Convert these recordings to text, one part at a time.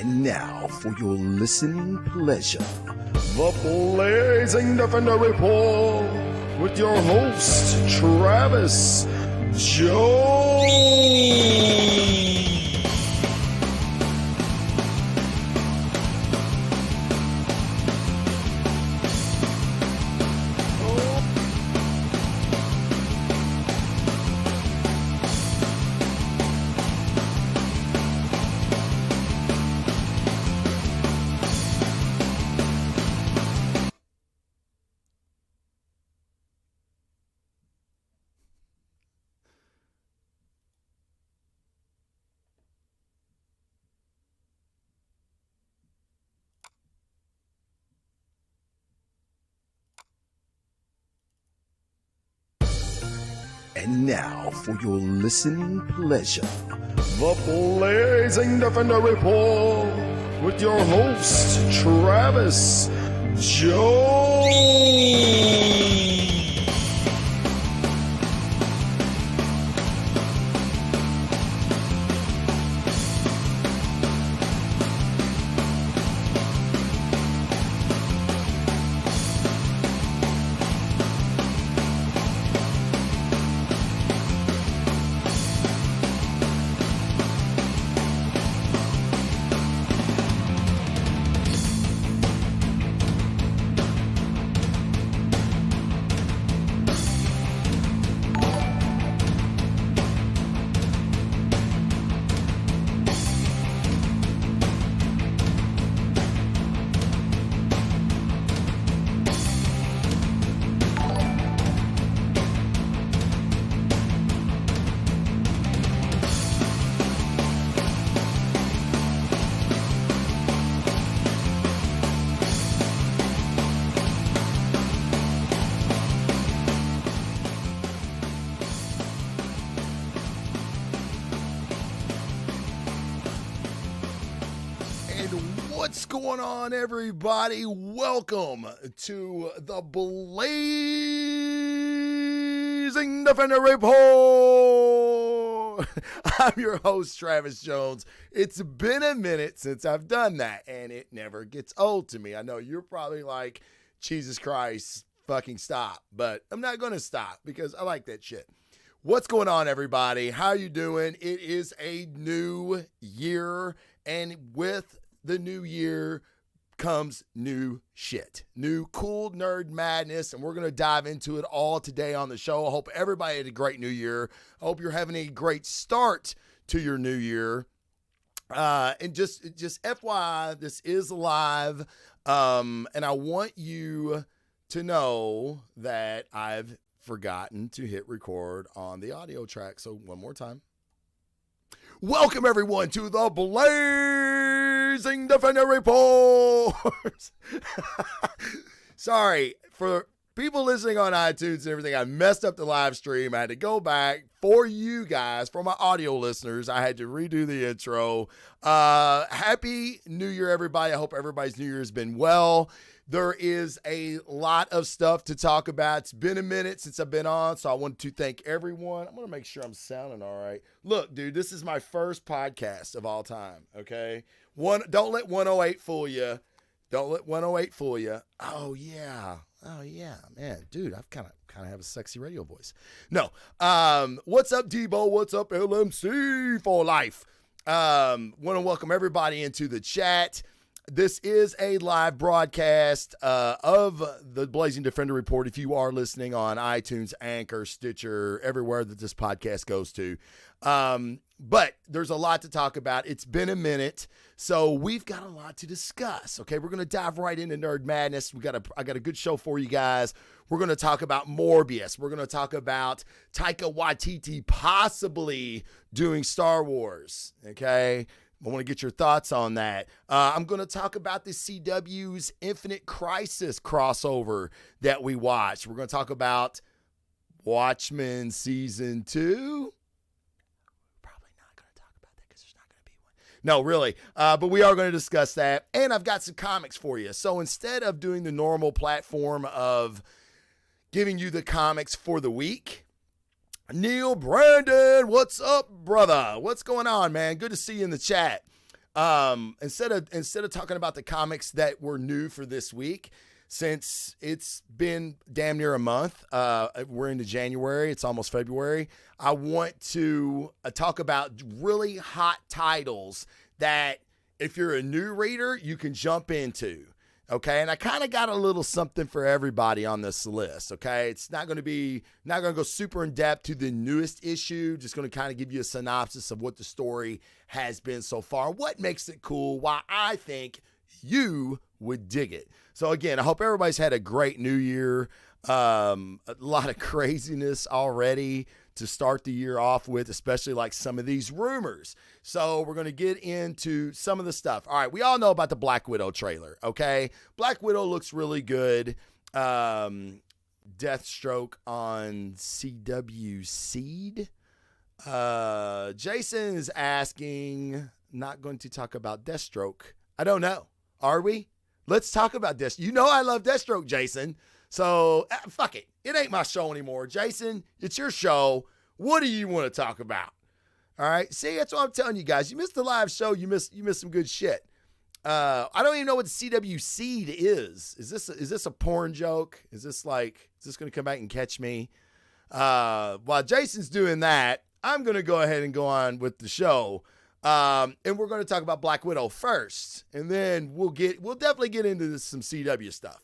And now, for your listening pleasure, the Blazing Defender Report with your host, Travis Jones. And now, for your listening pleasure, the Blazing Defender Report with your host, Travis Jones. What's going on, everybody? Welcome to the Blazing Defender Report. I'm your host, Travis Jones. It's been a minute since I've done that, and it never gets old to me. I know you're probably like, Jesus Christ, fucking stop. But I'm not going to stop because I like that shit. What's going on, everybody? How you doing? It is a new year, and with the new year comes new shit, new cool nerd madness, and we're going to dive into it all today on the show. I hope everybody had a great new year. I hope you're having a great start to your new year. And just FYI, this is live, and I want you to know that I've forgotten to hit record on the audio track. So one more time. Welcome, everyone, to the Blazing Defender Report. Sorry, for people listening on iTunes and everything, I messed up the live stream. I had to go back for you guys, for my audio listeners. I had to redo the intro. Happy New Year, everybody. I hope everybody's New Year has been well. There is a lot of stuff to talk about. It's been a minute since I've been on, so I want to thank everyone. I'm going to make sure I'm sounding all right. Look, dude, this is my first podcast of all time, okay? Don't let 108 fool you. Don't let 108 fool you. Oh, yeah, man. Dude, I've kind of have a sexy radio voice. No. What's up, Debo? What's up, LMC for life? Want to welcome everybody into the chat. This is a live broadcast of the Blazing Defender Report. If you are listening on iTunes, Anchor, Stitcher, everywhere that this podcast goes to. But there's a lot to talk about. It's been a minute, so we've got a lot to discuss. Okay, we're going to dive right into Nerd Madness. I got a good show for you guys. We're going to talk about Morbius. We're going to talk about Taika Waititi possibly doing Star Wars. Okay. I want to get your thoughts on that. I'm going to talk about the CW's Infinite Crisis crossover that we watched. We're going to talk about Watchmen Season 2. Probably not going to talk about that because there's not going to be one. No, really. But we are going to discuss that. And I've got some comics for you. So instead of doing the normal platform of giving you the comics for the week, Neil Brandon, what's up, brother? What's going on, man? Good to see you in the chat. Instead of talking about the comics that were new for this week, since it's been damn near a month, we're into January, it's almost February, I want to talk about really hot titles that if you're a new reader, you can jump into. Okay, and I kind of got a little something for everybody on this list. Okay, it's not going to go super in depth to the newest issue. Just going to kind of give you a synopsis of what the story has been so far, what makes it cool, why I think you would dig it. So again, I hope everybody's had a great new year. A lot of craziness already to start the year off with, especially like some of these rumors. So we're going to get into some of the stuff. All right, we all know about the Black Widow trailer, okay? Black Widow looks really good. Deathstroke on CW Seed. Jason is asking, not going to talk about Deathstroke. I don't know. Are we? Let's talk about this. You know I love Deathstroke, Jason. So, fuck it. It ain't my show anymore. Jason, it's your show. What do you want to talk about? All right? See, that's what I'm telling you guys. You missed the live show. You missed some good shit. I don't even know what the CW Seed is. Is this a porn joke? Is this going to come back and catch me? While Jason's doing that, I'm going to go ahead and go on with the show. And we're going to talk about Black Widow first. And then we'll definitely get into some CW stuff.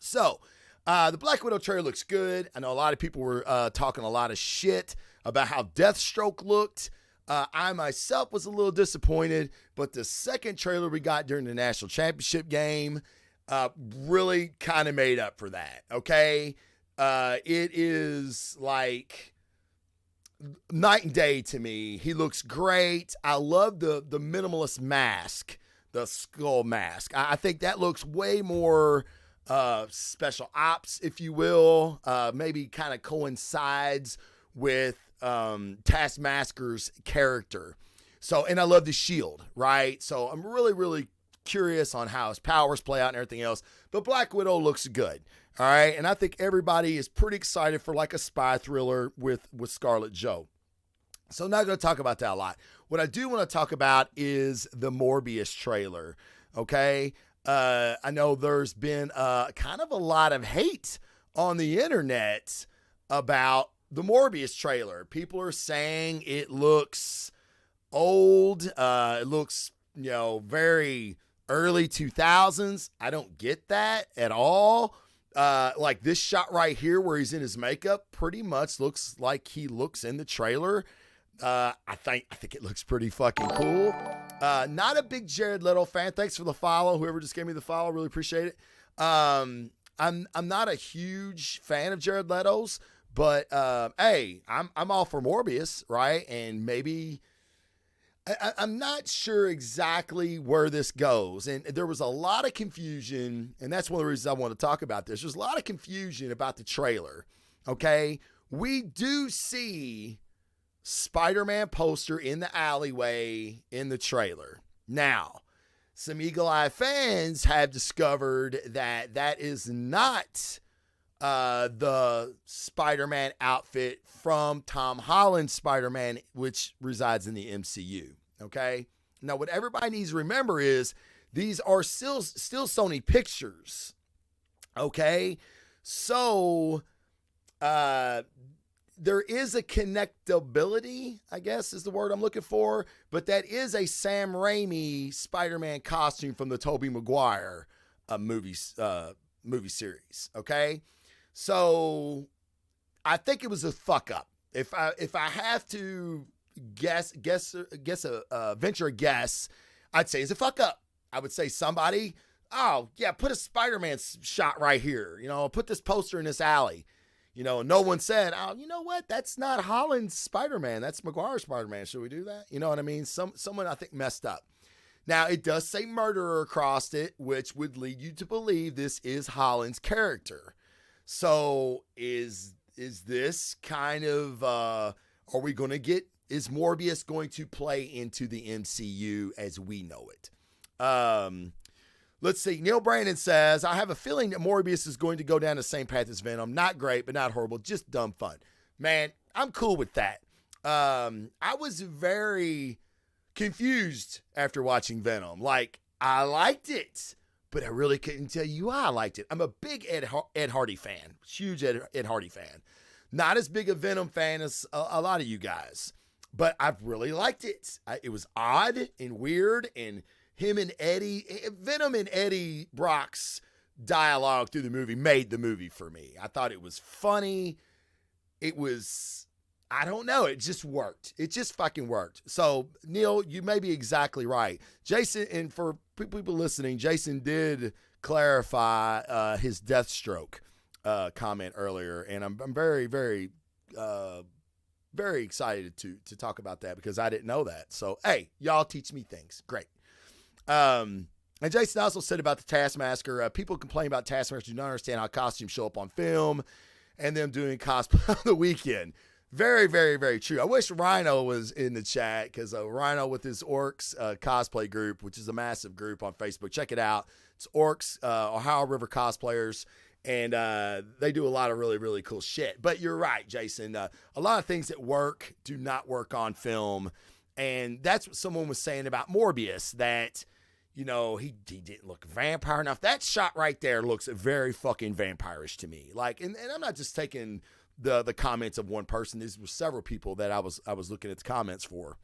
So, the Black Widow trailer looks good. I know a lot of people were talking a lot of shit about how Deathstroke looked. I myself was a little disappointed, but the second trailer we got during the national championship game really kind of made up for that, okay? It is like night and day to me. He looks great. I love the minimalist mask, the skull mask. I think that looks way more special ops, if you will, maybe kind of coincides with Taskmaster's character. So, and I love the shield, right? So I'm really, really curious on how his powers play out and everything else. But Black Widow looks good, all right? And I think everybody is pretty excited for like a spy thriller with Scarlett Jo. So I'm not going to talk about that a lot. What I do want to talk about is the Morbius trailer, okay? I know there's been kind of a lot of hate on the internet about the Morbius trailer. People are saying it looks old. It looks, very early 2000s. I don't get that at all. Like this shot right here where he's in his makeup pretty much looks like he looks in the trailer. I think it looks pretty fucking cool. Not a big Jared Leto fan. Thanks for the follow. Whoever just gave me the follow, really appreciate it. I'm not a huge fan of Jared Leto's, but hey, I'm all for Morbius, right? And maybe I'm not sure exactly where this goes. And there was a lot of confusion, and that's one of the reasons I want to talk about this. There's a lot of confusion about the trailer. Okay, we do see Spider-Man poster in the alleyway in the trailer. Now, some Eagle Eye fans have discovered that is not the Spider-Man outfit from Tom Holland's Spider-Man, which resides in the MCU. Okay? Now, what everybody needs to remember is these are still Sony Pictures. Okay? So, there is a connectability, I guess is the word I'm looking for, but that is a Sam Raimi Spider-Man costume from the Tobey Maguire movie series, okay? So I think it was a fuck up. If I have to venture a guess, I'd say it's a fuck up. I would say somebody, oh yeah, put a Spider-Man shot right here, put this poster in this alley. No one said, oh, you know what? That's not Holland's Spider-Man. That's Maguire's Spider-Man. Should we do that? You know what I mean? Someone, I think, messed up. Now, it does say murderer across it, which would lead you to believe this is Holland's character. So is this kind of, is Morbius going to play into the MCU as we know it? Let's see. Neil Brandon says, I have a feeling that Morbius is going to go down the same path as Venom. Not great, but not horrible. Just dumb fun. Man, I'm cool with that. I was very confused after watching Venom. Like, I liked it, but I really couldn't tell you why I liked it. I'm a big Ed Hardy fan, huge Ed Hardy fan. Not as big a Venom fan as a lot of you guys, but I've really liked it. It was odd and weird, and him and Venom and Eddie Brock's dialogue through the movie made the movie for me. I thought it was funny. It was, I don't know, it just worked. It just fucking worked. So, Neil, you may be exactly right. Jason, and for people listening, Jason did clarify his Deathstroke comment earlier, and I'm very, very, very excited to talk about that because I didn't know that. So, hey, y'all teach me things. Great. And Jason also said about the Taskmaster, people complain about Taskmaster do not understand how costumes show up on film and them doing cosplay on the weekend. Very, very, very true. I wish Rhino was in the chat because Rhino with his Orcs cosplay group, which is a massive group on Facebook. Check it out. It's Orcs, Ohio River cosplayers, and they do a lot of really, really cool shit. But you're right, Jason. A lot of things that work do not work on film, and that's what someone was saying about Morbius, that, you know, he didn't look vampire enough. That shot right there looks very fucking vampirish to me. Like, and I'm not just taking the comments of one person. These were several people that I was looking at the comments for.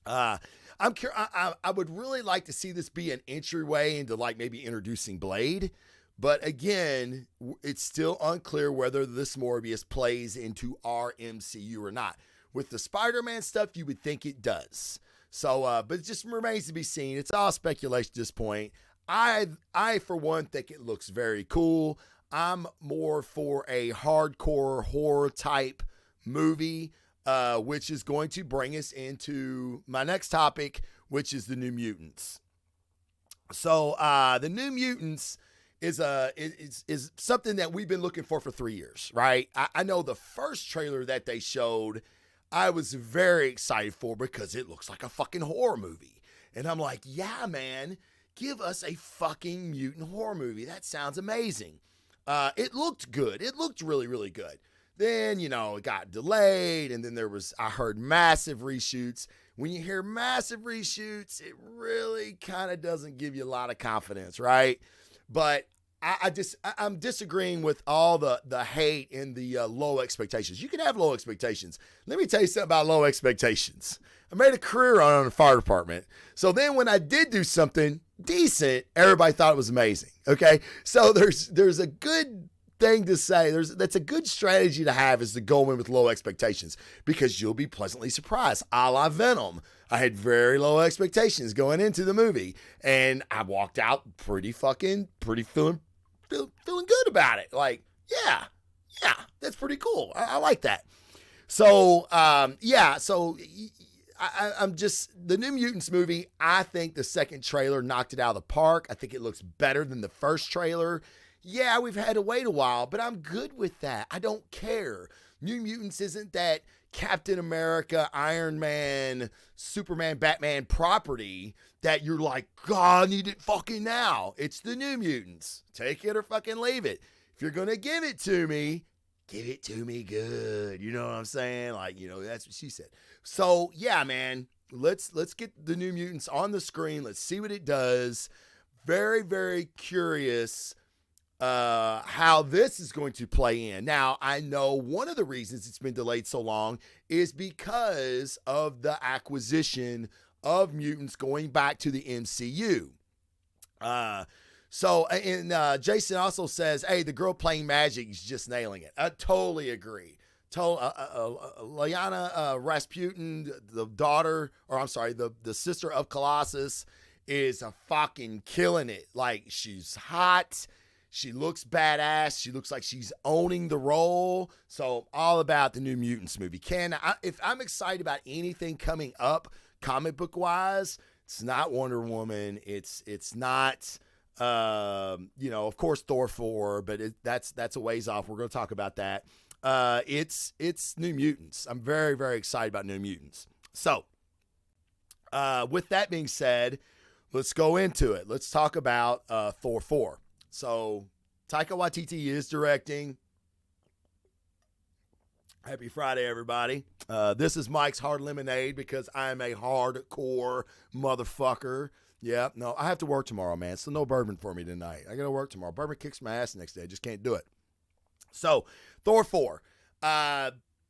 I'm curious. I would really like to see this be an entryway into like maybe introducing Blade, but again, it's still unclear whether this Morbius plays into our MCU or not. With the Spider-Man stuff, you would think it does. So, but it just remains to be seen. It's all speculation at this point. I for one think it looks very cool. I'm more for a hardcore horror type movie, which is going to bring us into my next topic, which is the New Mutants. So, the New Mutants is something that we've been looking for 3 years, right? I know the first trailer that they showed, I was very excited for because it looks like a fucking horror movie. And I'm like, yeah, man, give us a fucking mutant horror movie. That sounds amazing. It looked good. It looked really, really good. Then, you know, it got delayed, and then I heard massive reshoots. When you hear massive reshoots, it really kind of doesn't give you a lot of confidence, right? But I'm disagreeing with all the hate and the low expectations. You can have low expectations. Let me tell you something about low expectations. I made a career on the fire department. So then when I did do something decent, everybody thought it was amazing. Okay. So there's a good thing to say. That's a good strategy to have, is to go in with low expectations, because you'll be pleasantly surprised. A la Venom. I had very low expectations going into the movie, and I walked out pretty feeling good about it. Like, yeah, that's pretty cool. I like that. So, I'm just, the New Mutants movie, I think the second trailer knocked it out of the park. I think it looks better than the first trailer. Yeah, we've had to wait a while, but I'm good with that. I don't care. New Mutants isn't that Captain America, Iron Man, Superman, Batman property that you're like, God, I need it fucking now. It's the New Mutants. Take it or fucking leave it. If you're going to give it to me, give it to me good. You know what I'm saying? Like, you know, that's what she said. So, yeah, man, let's get the New Mutants on the screen. Let's see what it does. Very, very curious how this is going to play in. Now, I know one of the reasons it's been delayed so long is because of the acquisition of mutants going back to the MCU. Jason also says, hey, the girl playing magic is just nailing it. I totally agree. Lyanna Rasputin, the sister of Colossus, is fucking killing it. Like, she's hot. She looks badass. She looks like she's owning the role. So all about the New Mutants movie. If I'm excited about anything coming up comic book wise, it's not Wonder Woman. It's not, of course Thor 4, but that's a ways off. We're going to talk about that. It's New Mutants. I'm very, very excited about New Mutants. So, with that being said, let's go into it. Let's talk about Thor 4. So, Taika Waititi is directing. Happy Friday, everybody. This is Mike's Hard Lemonade because I'm a hardcore motherfucker. Yeah, no, I have to work tomorrow, man. So no bourbon for me tonight. I got to work tomorrow. Bourbon kicks my ass the next day. Just can't do it. So, Thor 4.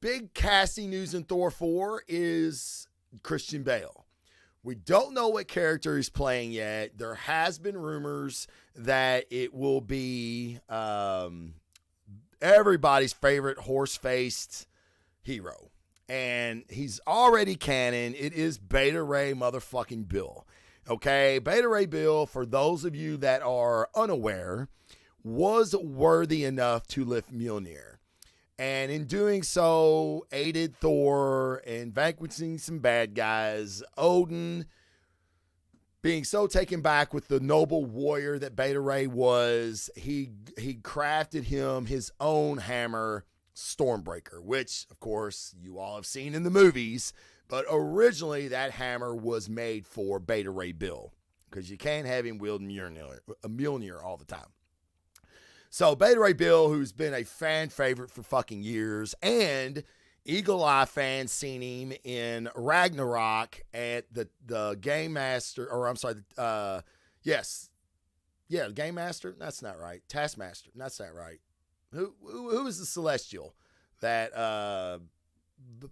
Big casting news in Thor 4 is Christian Bale. We don't know what character he's playing yet. There has been rumors that it will be everybody's favorite horse-faced hero. And he's already canon. It is Beta Ray motherfucking Bill. Okay, Beta Ray Bill, for those of you that are unaware, was worthy enough to lift Mjolnir. And in doing so, aided Thor in vanquishing some bad guys. Odin, being so taken back with the noble warrior that Beta Ray was, he crafted him his own hammer, Stormbreaker, which, of course, you all have seen in the movies. But originally, that hammer was made for Beta Ray Bill, because you can't have him wield Mjolnir all the time. So Beta Ray Bill, who's been a fan favorite for fucking years, and Eagle Eye fans seen him in Ragnarok at the Game Master, or I'm sorry, Game Master. That's not right. Taskmaster. That's not right. Who is the Celestial that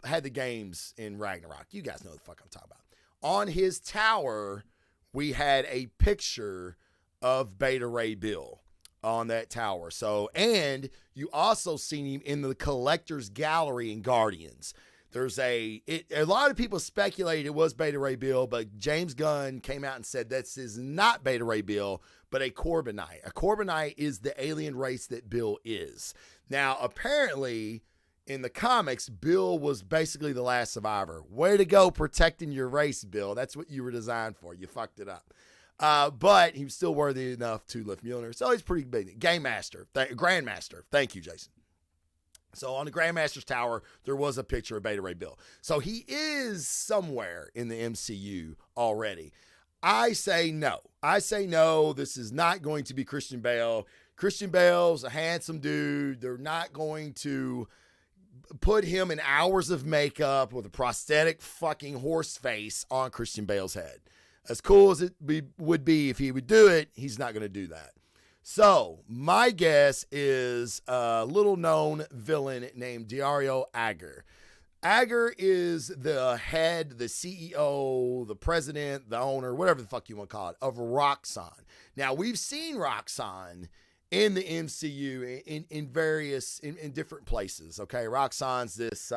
had the games in Ragnarok? You guys know what the fuck I'm talking about. On his tower, we had a picture of Beta Ray Bill on that tower. So, and you also seen him in the collector's gallery in Guardians. There's a lot of people speculated it was Beta Ray Bill, but James Gunn came out and said this is not Beta Ray Bill, but a Corbinite. A Corbinite is the alien race that Bill is. Now, apparently, in the comics, Bill was basically the last survivor. Way to go protecting your race, Bill. That's what you were designed for. You fucked it up. But he was still worthy enough to lift Mjolnir. So he's pretty big. Game Master. Grandmaster. Thank you, Jason. So on the Grandmaster's Tower, there was a picture of Beta Ray Bill. So he is somewhere in the MCU already. I say no. This is not going to be Christian Bale. Christian Bale's a handsome dude. They're not going to put him in hours of makeup with a prosthetic fucking horse face on Christian Bale's head. As cool as it would be if he would do it, he's not going to do that. So my guess is a little known villain named Dario Agger. Agger is the head, the CEO, the president, the owner, whatever the fuck you want to call it, of Roxxon. Now, we've seen Roxxon in the MCU in various different places. Okay, Roxxon's this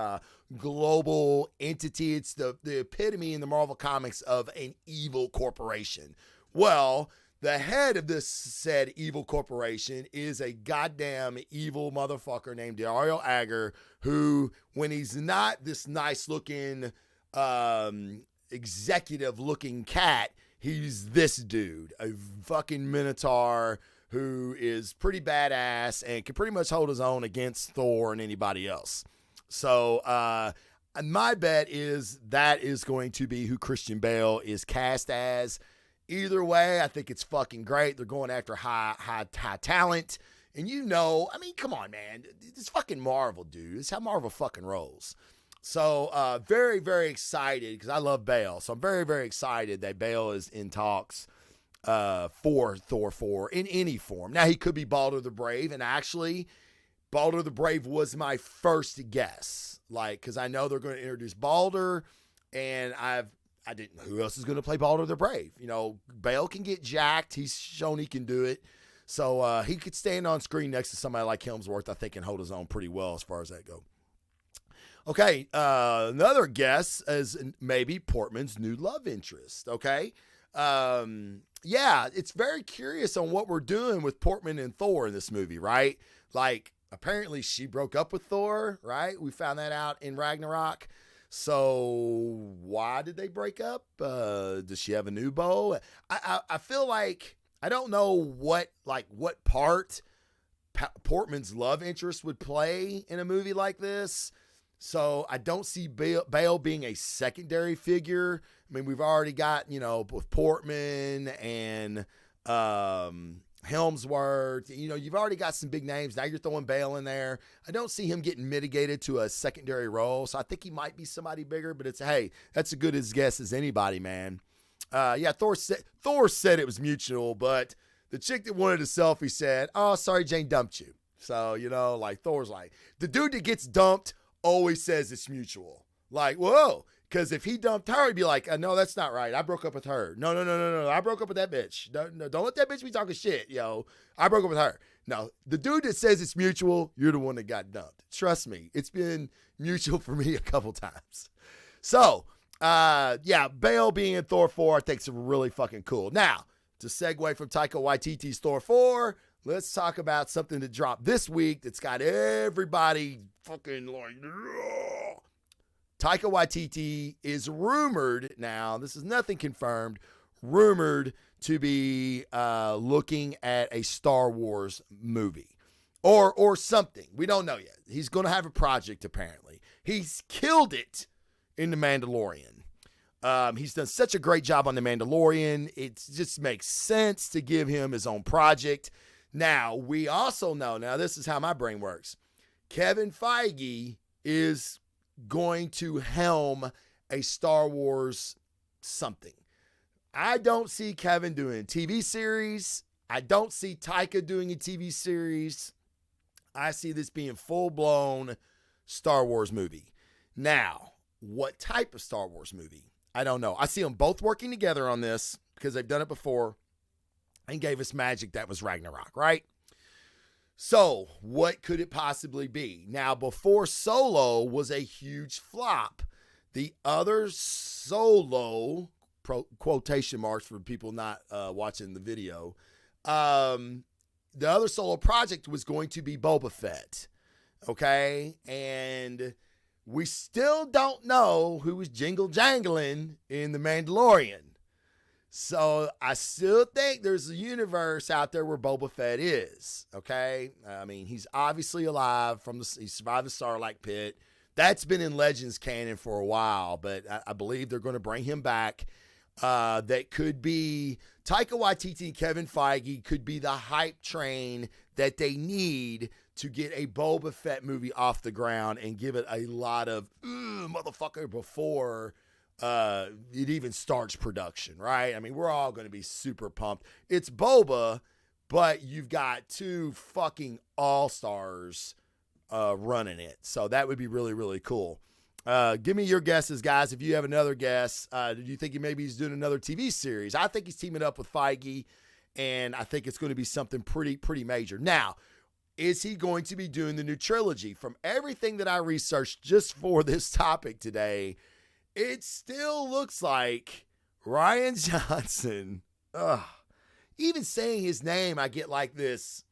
global entity. It's the epitome in the Marvel comics of an evil corporation. Well, the head of this said evil corporation is a goddamn evil motherfucker named Dario Agger, who, when he's not this nice looking executive looking cat, he's this dude, a fucking minotaur who is pretty badass and can pretty much hold his own against Thor and anybody else. So my bet is that is going to be who Christian Bale is cast as. Either way, I think it's fucking great. They're going after high talent. And come on, man. It's fucking Marvel, dude. It's how Marvel fucking rolls. So very, very excited because I love Bale. So I'm very, very excited that Bale is in talks for Thor 4 in any form. Now, he could be Balder the Brave, and actually, Balder the Brave was my first guess. Because I know they're going to introduce Balder, and I didn't know who else is going to play Balder the Brave. Bale can get jacked. He's shown he can do it. So he could stand on screen next to somebody like Hemsworth, I think, and hold his own pretty well as far as that goes. Okay, another guess is maybe Portman's new love interest, okay? It's very curious on what we're doing with Portman and Thor in this movie, right? Apparently she broke up with Thor, right? We found that out in Ragnarok. So why did they break up? Does she have a new beau? I feel like I don't know what part Portman's love interest would play in a movie like this. So I don't see Bale being a secondary figure. I mean, we've already got, with Portman and Helmsworth. You've already got some big names. Now you're throwing Bale in there. I don't see him getting mitigated to a secondary role, so I think he might be somebody bigger, but hey, that's as good as guess as anybody, man. Thor said it was mutual, but the chick that wanted a selfie said, "Oh, sorry, Jane dumped you." So, Thor's like, the dude that gets dumped always says it's mutual. Like, whoa. Because if he dumped her, he'd be like, no, that's not right. I broke up with her. No. I broke up with that bitch. No, don't let that bitch be talking shit, yo. I broke up with her. No, the dude that says it's mutual, you're the one that got dumped. Trust me. It's been mutual for me a couple times. So, Bale being in Thor 4, I think is really fucking cool. Now, to segue from Taika Waititi's Thor 4, let's talk about something that dropped this week that's got everybody fucking like, ugh. Taika Waititi is rumored now, this is nothing confirmed, rumored to be looking at a Star Wars movie or something. We don't know yet. He's going to have a project, apparently. He's killed it in The Mandalorian. He's done such a great job on The Mandalorian. It just makes sense to give him his own project. Now, we also know, now this is how my brain works, Kevin Feige is going to helm a Star Wars something. I don't see Kevin doing a TV series. I don't see Taika doing a TV series. I see this being full-blown Star Wars movie. Now, what type of Star Wars movie? I don't know. I see them both working together on this because they've done it before and gave us magic that was Ragnarok, right? So, what could it possibly be? Now, before Solo was a huge flop, the other Solo, quotation marks for people not watching the video, the other Solo project was going to be Boba Fett, okay? And we still don't know who was jingle-jangling in The Mandalorian. So I still think there's a universe out there where Boba Fett is, okay? I mean, he's obviously alive. He survived the Sarlacc pit. That's been in Legends canon for a while, but I believe they're going to bring him back. That could be Taika Waititi and Kevin Feige could be the hype train that they need to get a Boba Fett movie off the ground and give it a lot of motherfucker before it even starts production, right? I mean, we're all going to be super pumped. It's Boba, but you've got two fucking all-stars running it. So that would be really, really cool. Give me your guesses, guys. If you have another guess, do you think maybe he's doing another TV series? I think he's teaming up with Feige, and I think it's going to be something pretty major. Now, is he going to be doing the new trilogy? From everything that I researched just for this topic today, it still looks like Rian Johnson. Even saying his name, I get like this.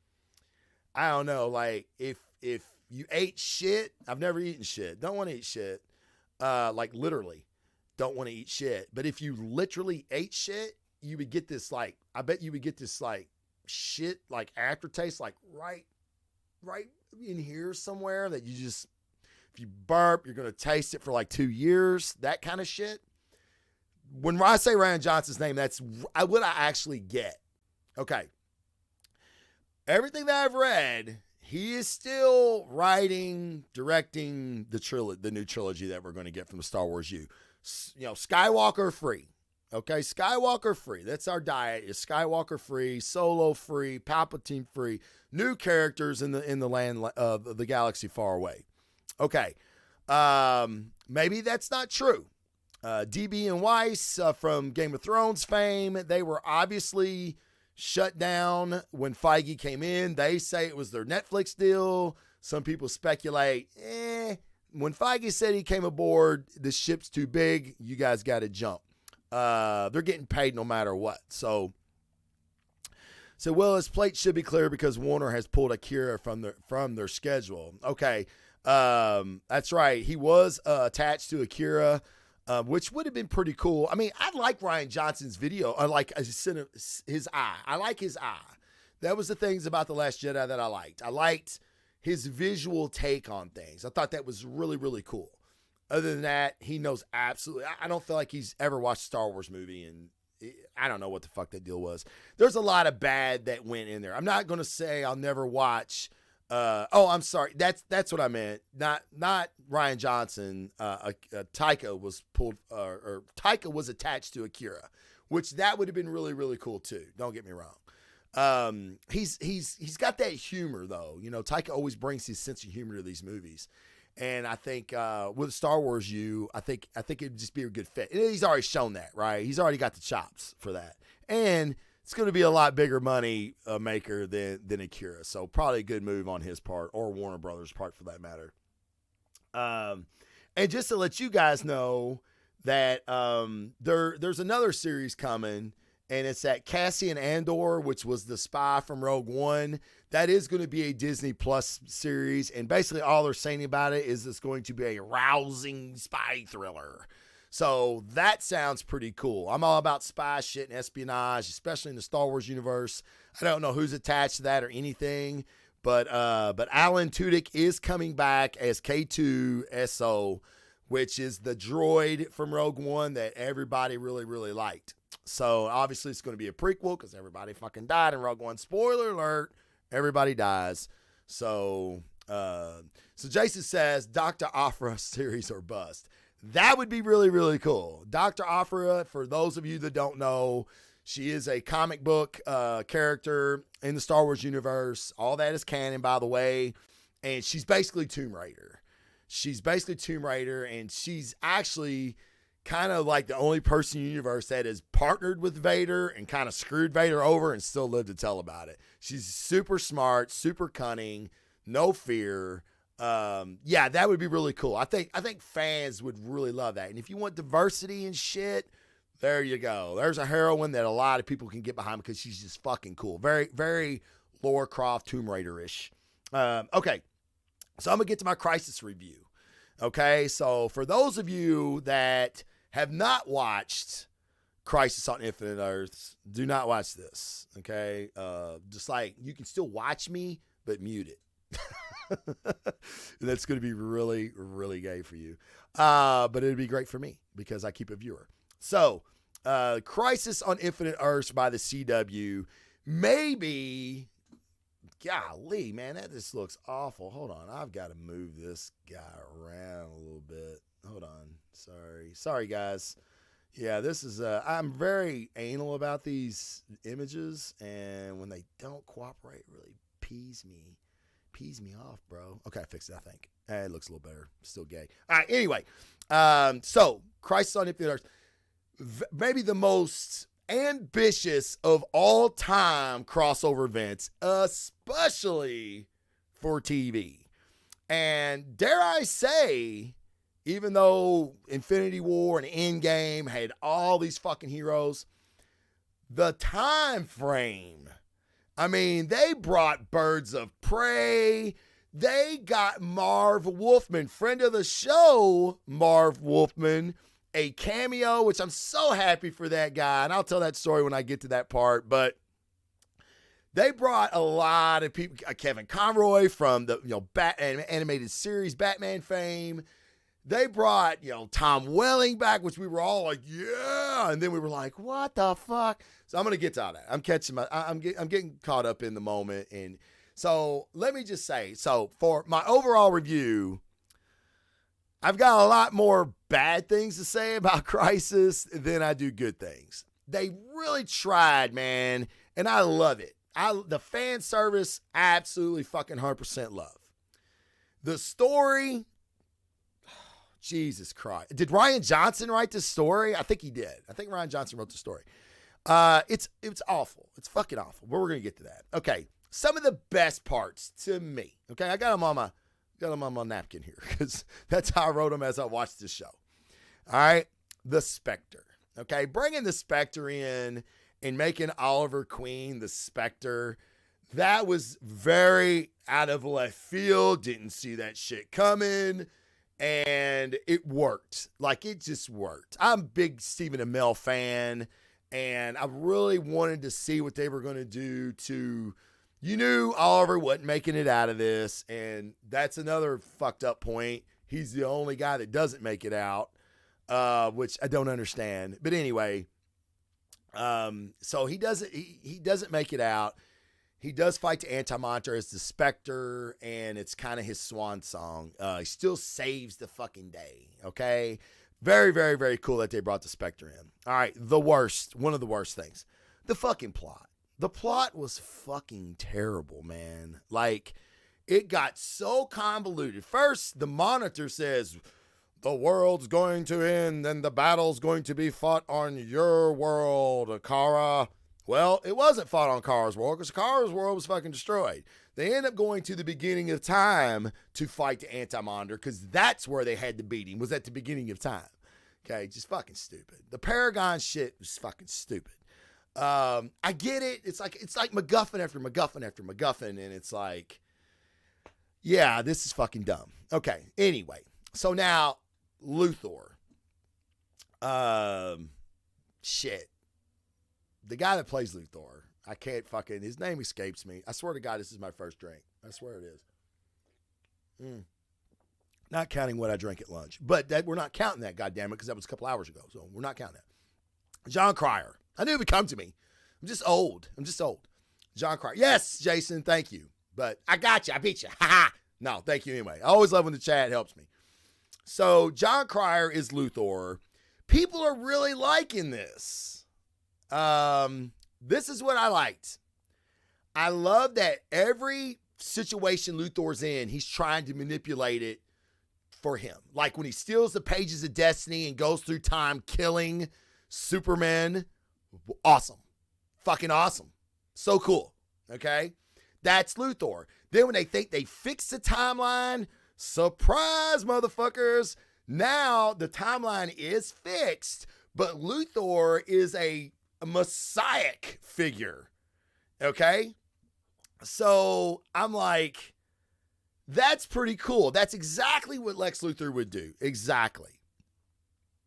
I don't know. Like if you ate shit, I've never eaten shit. Don't want to eat shit. Like literally, don't want to eat shit. But if you literally ate shit, you would get this like. I bet you would get this like shit like aftertaste like right in here somewhere that you just. If you burp, you're going to taste it for like 2 years, that kind of shit. When I say Rian Johnson's name, that's what I actually get. Okay. Everything that I've read, he is still writing, directing the new trilogy that we're going to get from the Star Wars U. Skywalker free. Okay, Skywalker free. That's our diet. Is Skywalker free, Solo free, Palpatine free, new characters in the land of the galaxy far away. Okay, maybe that's not true. DB and Weiss from Game of Thrones fame, they were obviously shut down when Feige came in. They say it was their Netflix deal. Some people speculate, when Feige said he came aboard, the ship's too big, you guys got to jump. They're getting paid no matter what. So his plate should be clear because Warner has pulled Akira from their schedule. Okay. That's right. He was attached to Akira, which would have been pretty cool. I mean, I like Rian Johnson's video. I like his eye. I like his eye. That was the things about The Last Jedi that I liked. I liked his visual take on things. I thought that was really, really cool. Other than that, he knows absolutely. I don't feel like he's ever watched a Star Wars movie I don't know what the fuck that deal was. There's a lot of bad that went in there. I'm not going to say I'll never watch. I'm sorry. That's what I meant. Not Ryan Johnson. Taika was pulled, or Taika was attached to Akira, which that would have been really, really cool too. Don't get me wrong. He's got that humor though. You know, Taika always brings his sense of humor to these movies. And I think with Star Wars I think it'd just be a good fit. And he's already shown that, right? He's already got the chops for that. And it's going to be a lot bigger money maker than Akira. So probably a good move on his part, or Warner Brothers' part for that matter. And just to let you guys know that there's another series coming, and it's that Cassian Andor, which was the spy from Rogue One. That is going to be a Disney Plus series, and basically all they're saying about it is it's going to be a rousing spy thriller. So that sounds pretty cool. I'm all about spy shit and espionage, especially in the Star Wars universe. I don't know who's attached to that or anything, but Alan Tudyk is coming back as K2SO, which is the droid from Rogue One that everybody really, really liked. So obviously it's going to be a prequel because everybody fucking died in Rogue One. Spoiler alert, everybody dies. So Jason says Dr. Aphra series or bust. That would be really, really cool. Dr. Aphra, for those of you that don't know, she is a comic book character in the Star Wars universe. All that is canon, by the way. And she's basically Tomb Raider. And she's actually kind of like the only person in the universe that has partnered with Vader and kind of screwed Vader over and still lived to tell about it. She's super smart, super cunning, no fear. Yeah, that would be really cool. I think fans would really love that. And if you want diversity and shit, there you go. There's a heroine that a lot of people can get behind because she's just fucking cool. Very, very Lara Croft, Tomb Raider-ish. Okay, so I'm going to get to my Crisis review. Okay, so for those of you that have not watched Crisis on Infinite Earths, do not watch this. Okay, just like you can still watch me, but mute it. That's going to be really, really gay for you. But it'd be great for me because I keep a viewer. So, Crisis on Infinite Earths by the CW. Maybe, golly, man, that just looks awful. Hold on. I've got to move this guy around a little bit. Hold on. Sorry, guys. Yeah, this is, I'm very anal about these images, and when they don't cooperate, it really pees me off, bro. Okay, I fixed it, I think. It looks a little better. Still gay. All right, anyway. So, Crisis on Infinite Earths, maybe the most ambitious of all time crossover events, especially for TV. And dare I say, even though Infinity War and Endgame had all these fucking heroes, the time frame, I mean, they brought Birds of Prey. They got Marv Wolfman, friend of the show, Marv Wolfman, a cameo, which I'm so happy for that guy. And I'll tell that story when I get to that part. But they brought a lot of people, Kevin Conroy from the animated series Batman fame. They brought, Tom Welling back, which we were all like, yeah. And then we were like, what the fuck? So I'm going to get to all that. I'm getting caught up in the moment. And so let me just say, so for my overall review, I've got a lot more bad things to say about Crisis than I do good things. They really tried, man. And I love it. The fan service, absolutely fucking 100% love. The story, Jesus Christ. Did Ryan Johnson write this story? I think he did. I think Ryan Johnson wrote the story. It's awful. It's fucking awful. But we're going to get to that. Okay. Some of the best parts to me. Okay. I got them on my napkin here because that's how I wrote them as I watched this show. All right. The Spectre. Okay. Bringing the Spectre in and making Oliver Queen the Spectre. That was very out of left field. Didn't see that shit coming. And it worked. Like, it just worked. I'm a big Stephen Amell fan, and I really wanted to see what they were going to do to, you knew Oliver wasn't making it out of this, and that's another fucked up point. He's the only guy that doesn't make it out, which I don't understand. But anyway, So he doesn't make it out. He does fight the Anti-Monitor as the Spectre, and it's kind of his swan song. He still saves the fucking day, okay? Very, very, very cool that they brought the Spectre in. All right, one of the worst things. The fucking plot. The plot was fucking terrible, man. Like, it got so convoluted. First, the Monitor says, the world's going to end and the battle's going to be fought on your world, Kara. Well, it wasn't fought on Kara's world because Kara's world was fucking destroyed. They end up going to the beginning of time to fight the Anti-Monitor because that's where they had to beat him, was at the beginning of time. Okay, just fucking stupid. The Paragon shit was fucking stupid. I get it. It's like MacGuffin after MacGuffin after MacGuffin, and it's like, yeah, this is fucking dumb. Okay, anyway. So now, Luthor. Shit. The guy that plays Luthor, I can't fucking, his name escapes me. I swear to God, this is my first drink. I swear it is. Not counting what I drank at lunch. But we're not counting that, goddammit, because that was a couple hours ago. So we're not counting that. Jon Cryer. I knew it would come to me. I'm just old. Jon Cryer. Yes, Jason, thank you. But I got you. I beat you. Ha ha. No, thank you anyway. I always love when the chat helps me. So Jon Cryer is Luthor. People are really liking this. This is what I liked. I love that every situation Luthor's in, he's trying to manipulate it for him. Like when he steals the pages of destiny and goes through time killing Superman. Awesome. Fucking awesome. So cool. Okay? That's Luthor. Then when they think they fixed the timeline, surprise, motherfuckers. Now the timeline is fixed, but Luthor is a messiah-ic figure. Okay? So I'm like, that's pretty cool. That's exactly what Lex Luthor would do. Exactly.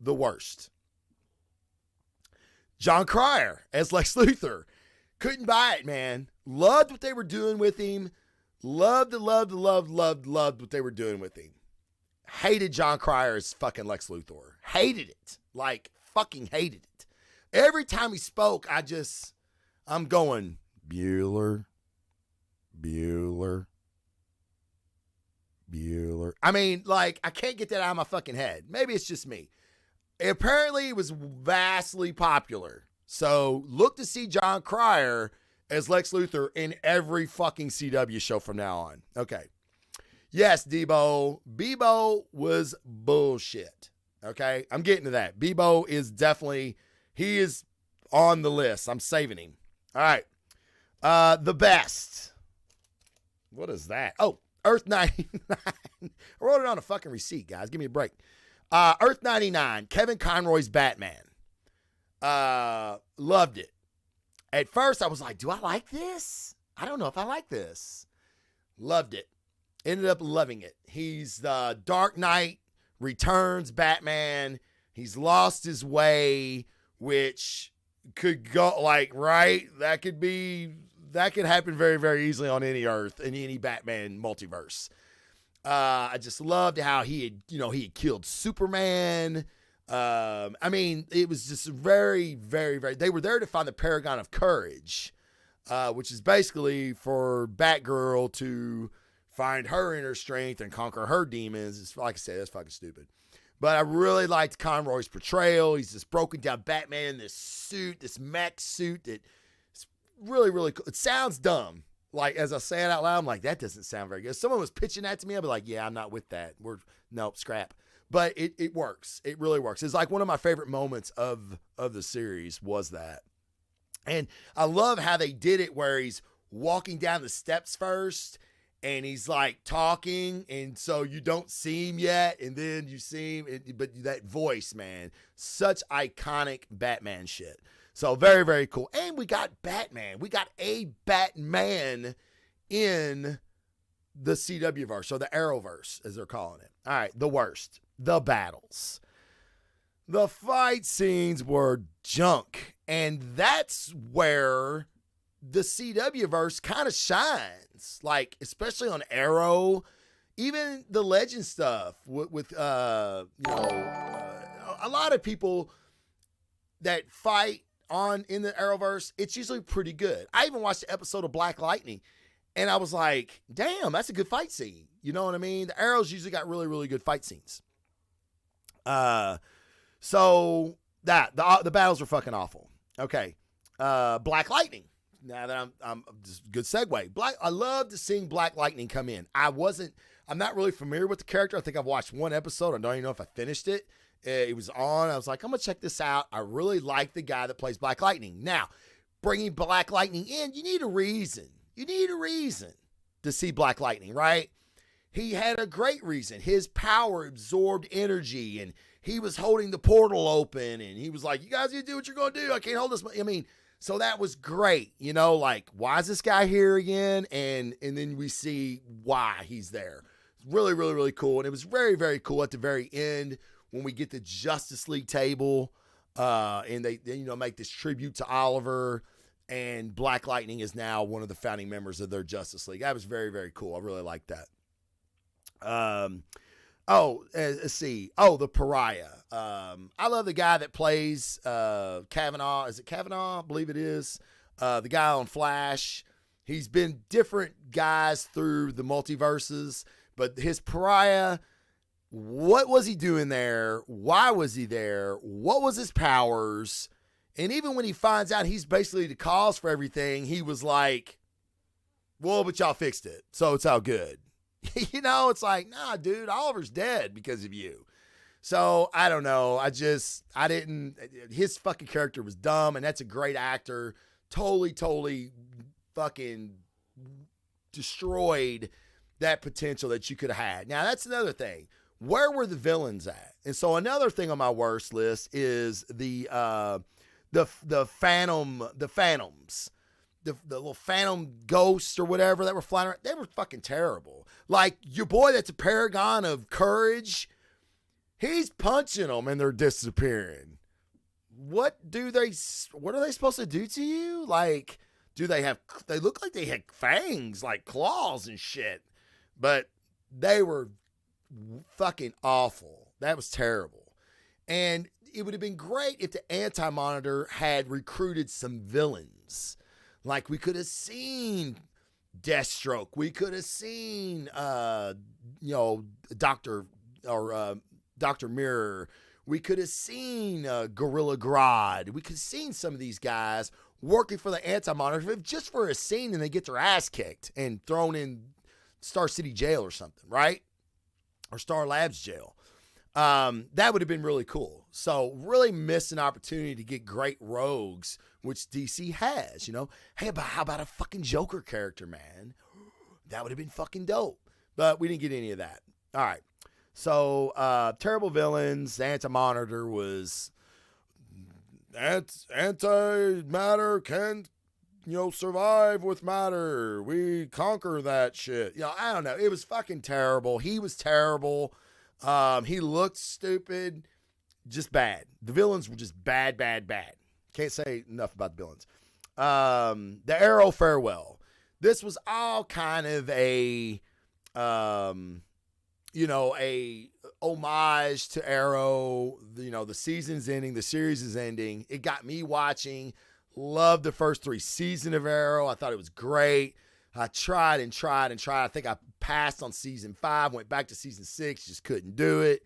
The worst. Jon Cryer as Lex Luthor. Couldn't buy it, man. Loved what they were doing with him. Loved what they were doing with him. Hated Jon Cryer as fucking Lex Luthor. Hated it. Like, fucking hated it. Every time he spoke, I'm going, Bueller. I mean, like, I can't get that out of my fucking head. Maybe it's just me. Apparently, it was vastly popular. So, look to see Jon Cryer as Lex Luthor in every fucking CW show from now on. Okay. Yes, Debo. Bebo was bullshit. Okay? I'm getting to that. Bebo is definitely, he is on the list. I'm saving him. All right. The best. What is that? Oh, Earth 99. I wrote it on a fucking receipt, guys. Give me a break. Earth 99, Kevin Conroy's Batman. Loved it. At first, I was like, do I like this? I don't know if I like this. Loved it. Ended up loving it. He's the Dark Knight Returns Batman. He's lost his way, which could go, like, right? That could happen very, very easily on any Earth, in any Batman multiverse. I just loved how he had killed Superman. I mean, it was just very, very, very, they were there to find the Paragon of Courage, which is basically for Batgirl to find her inner strength and conquer her demons. It's, like I said, that's fucking stupid. But I really liked Conroy's portrayal. He's this broken down Batman in this suit, this mech suit that is really, really cool. It sounds dumb. Like, as I say it out loud, I'm like, that doesn't sound very good. If someone was pitching that to me, I'd be like, yeah, I'm not with that. Nope, scrap. But it works. It really works. It's like one of my favorite moments of the series was that. And I love how they did it where he's walking down the steps first and he's like talking, and so you don't see him yet, and then you see him, but that voice, man, such iconic Batman shit. So very, very cool. And we got Batman. We got a Batman in the CW verse, or the Arrowverse, as they're calling it. All right, the worst. The battles. The fight scenes were junk. And that's where the CW verse kind of shines. Like, especially on Arrow. Even the Legend stuff with a lot of people that fight on in the Arrowverse, it's usually pretty good. I even watched an episode of Black Lightning, and I was like, damn, that's a good fight scene. You know what I mean? The Arrows usually got really, really good fight scenes. So that the battles were fucking awful. Okay. Black Lightning. Now that I'm just good segue. I love to seeing Black Lightning come in. I'm not really familiar with the character. I think I've watched one episode. I don't even know if I finished it. It was on. I was like, I'm going to check this out. I really like the guy that plays Black Lightning. Now, bringing Black Lightning in, you need a reason. You need a reason to see Black Lightning, right? He had a great reason. His power absorbed energy, and he was holding the portal open, and he was like, you guys need to do what you're going to do. I can't hold this. I mean, so that was great. You know, like, why is this guy here again? And then we see why he's there. Really, really, really cool. And it was very, very cool at the very end when we get the Justice League table, and they make this tribute to Oliver, and Black Lightning is now one of the founding members of their Justice League. That was very, very cool. I really like that. Let's see. Oh, the Pariah. I love the guy that plays Kavanaugh. Is it Kavanaugh? I believe it is. The guy on Flash. He's been different guys through the multiverses, but his Pariah, what was he doing there? Why was he there? What was his powers? And even when he finds out he's basically the cause for everything, he was like, well, but y'all fixed it, so it's all good. You know, it's like, nah, dude, Oliver's dead because of you. So I don't know. His fucking character was dumb, and that's a great actor. Totally fucking destroyed that potential that you could have had. Now, that's another thing. Where were the villains at? And so another thing on my worst list is the phantoms, the little phantom ghosts or whatever that were flying around. They were fucking terrible. Like, your boy that's a paragon of courage, he's punching them and they're disappearing. What are they supposed to do to you? Like, they look like they had fangs, like claws and shit, but they were fucking awful. That was terrible. And it would have been great if the Anti-Monitor had recruited some villains. Like, we could have seen Deathstroke. We could have seen, Dr. Mirror. We could have seen Gorilla Grodd. We could have seen some of these guys working for the Anti-Monitor just for a scene, and they get their ass kicked and thrown in Star City Jail or something, right? Or Star Labs Jail. That would have been really cool. So really missed an opportunity to get great rogues, which DC has, you know. Hey, how about a fucking Joker character, man? That would have been fucking dope. But we didn't get any of that. All right. So, terrible villains. The Anti-Monitor was anti-matter can't, survive with matter. We conquer that shit. I don't know. It was fucking terrible. He was terrible. He looked stupid. Just bad. The villains were just bad. Can't say enough about the villains. The Arrow farewell. This was all kind of a homage to Arrow. The season's ending. The series is ending. It got me watching. Loved the first 3 seasons of Arrow. I thought it was great. I tried. I think I passed on season 5, went back to season 6, just couldn't do it.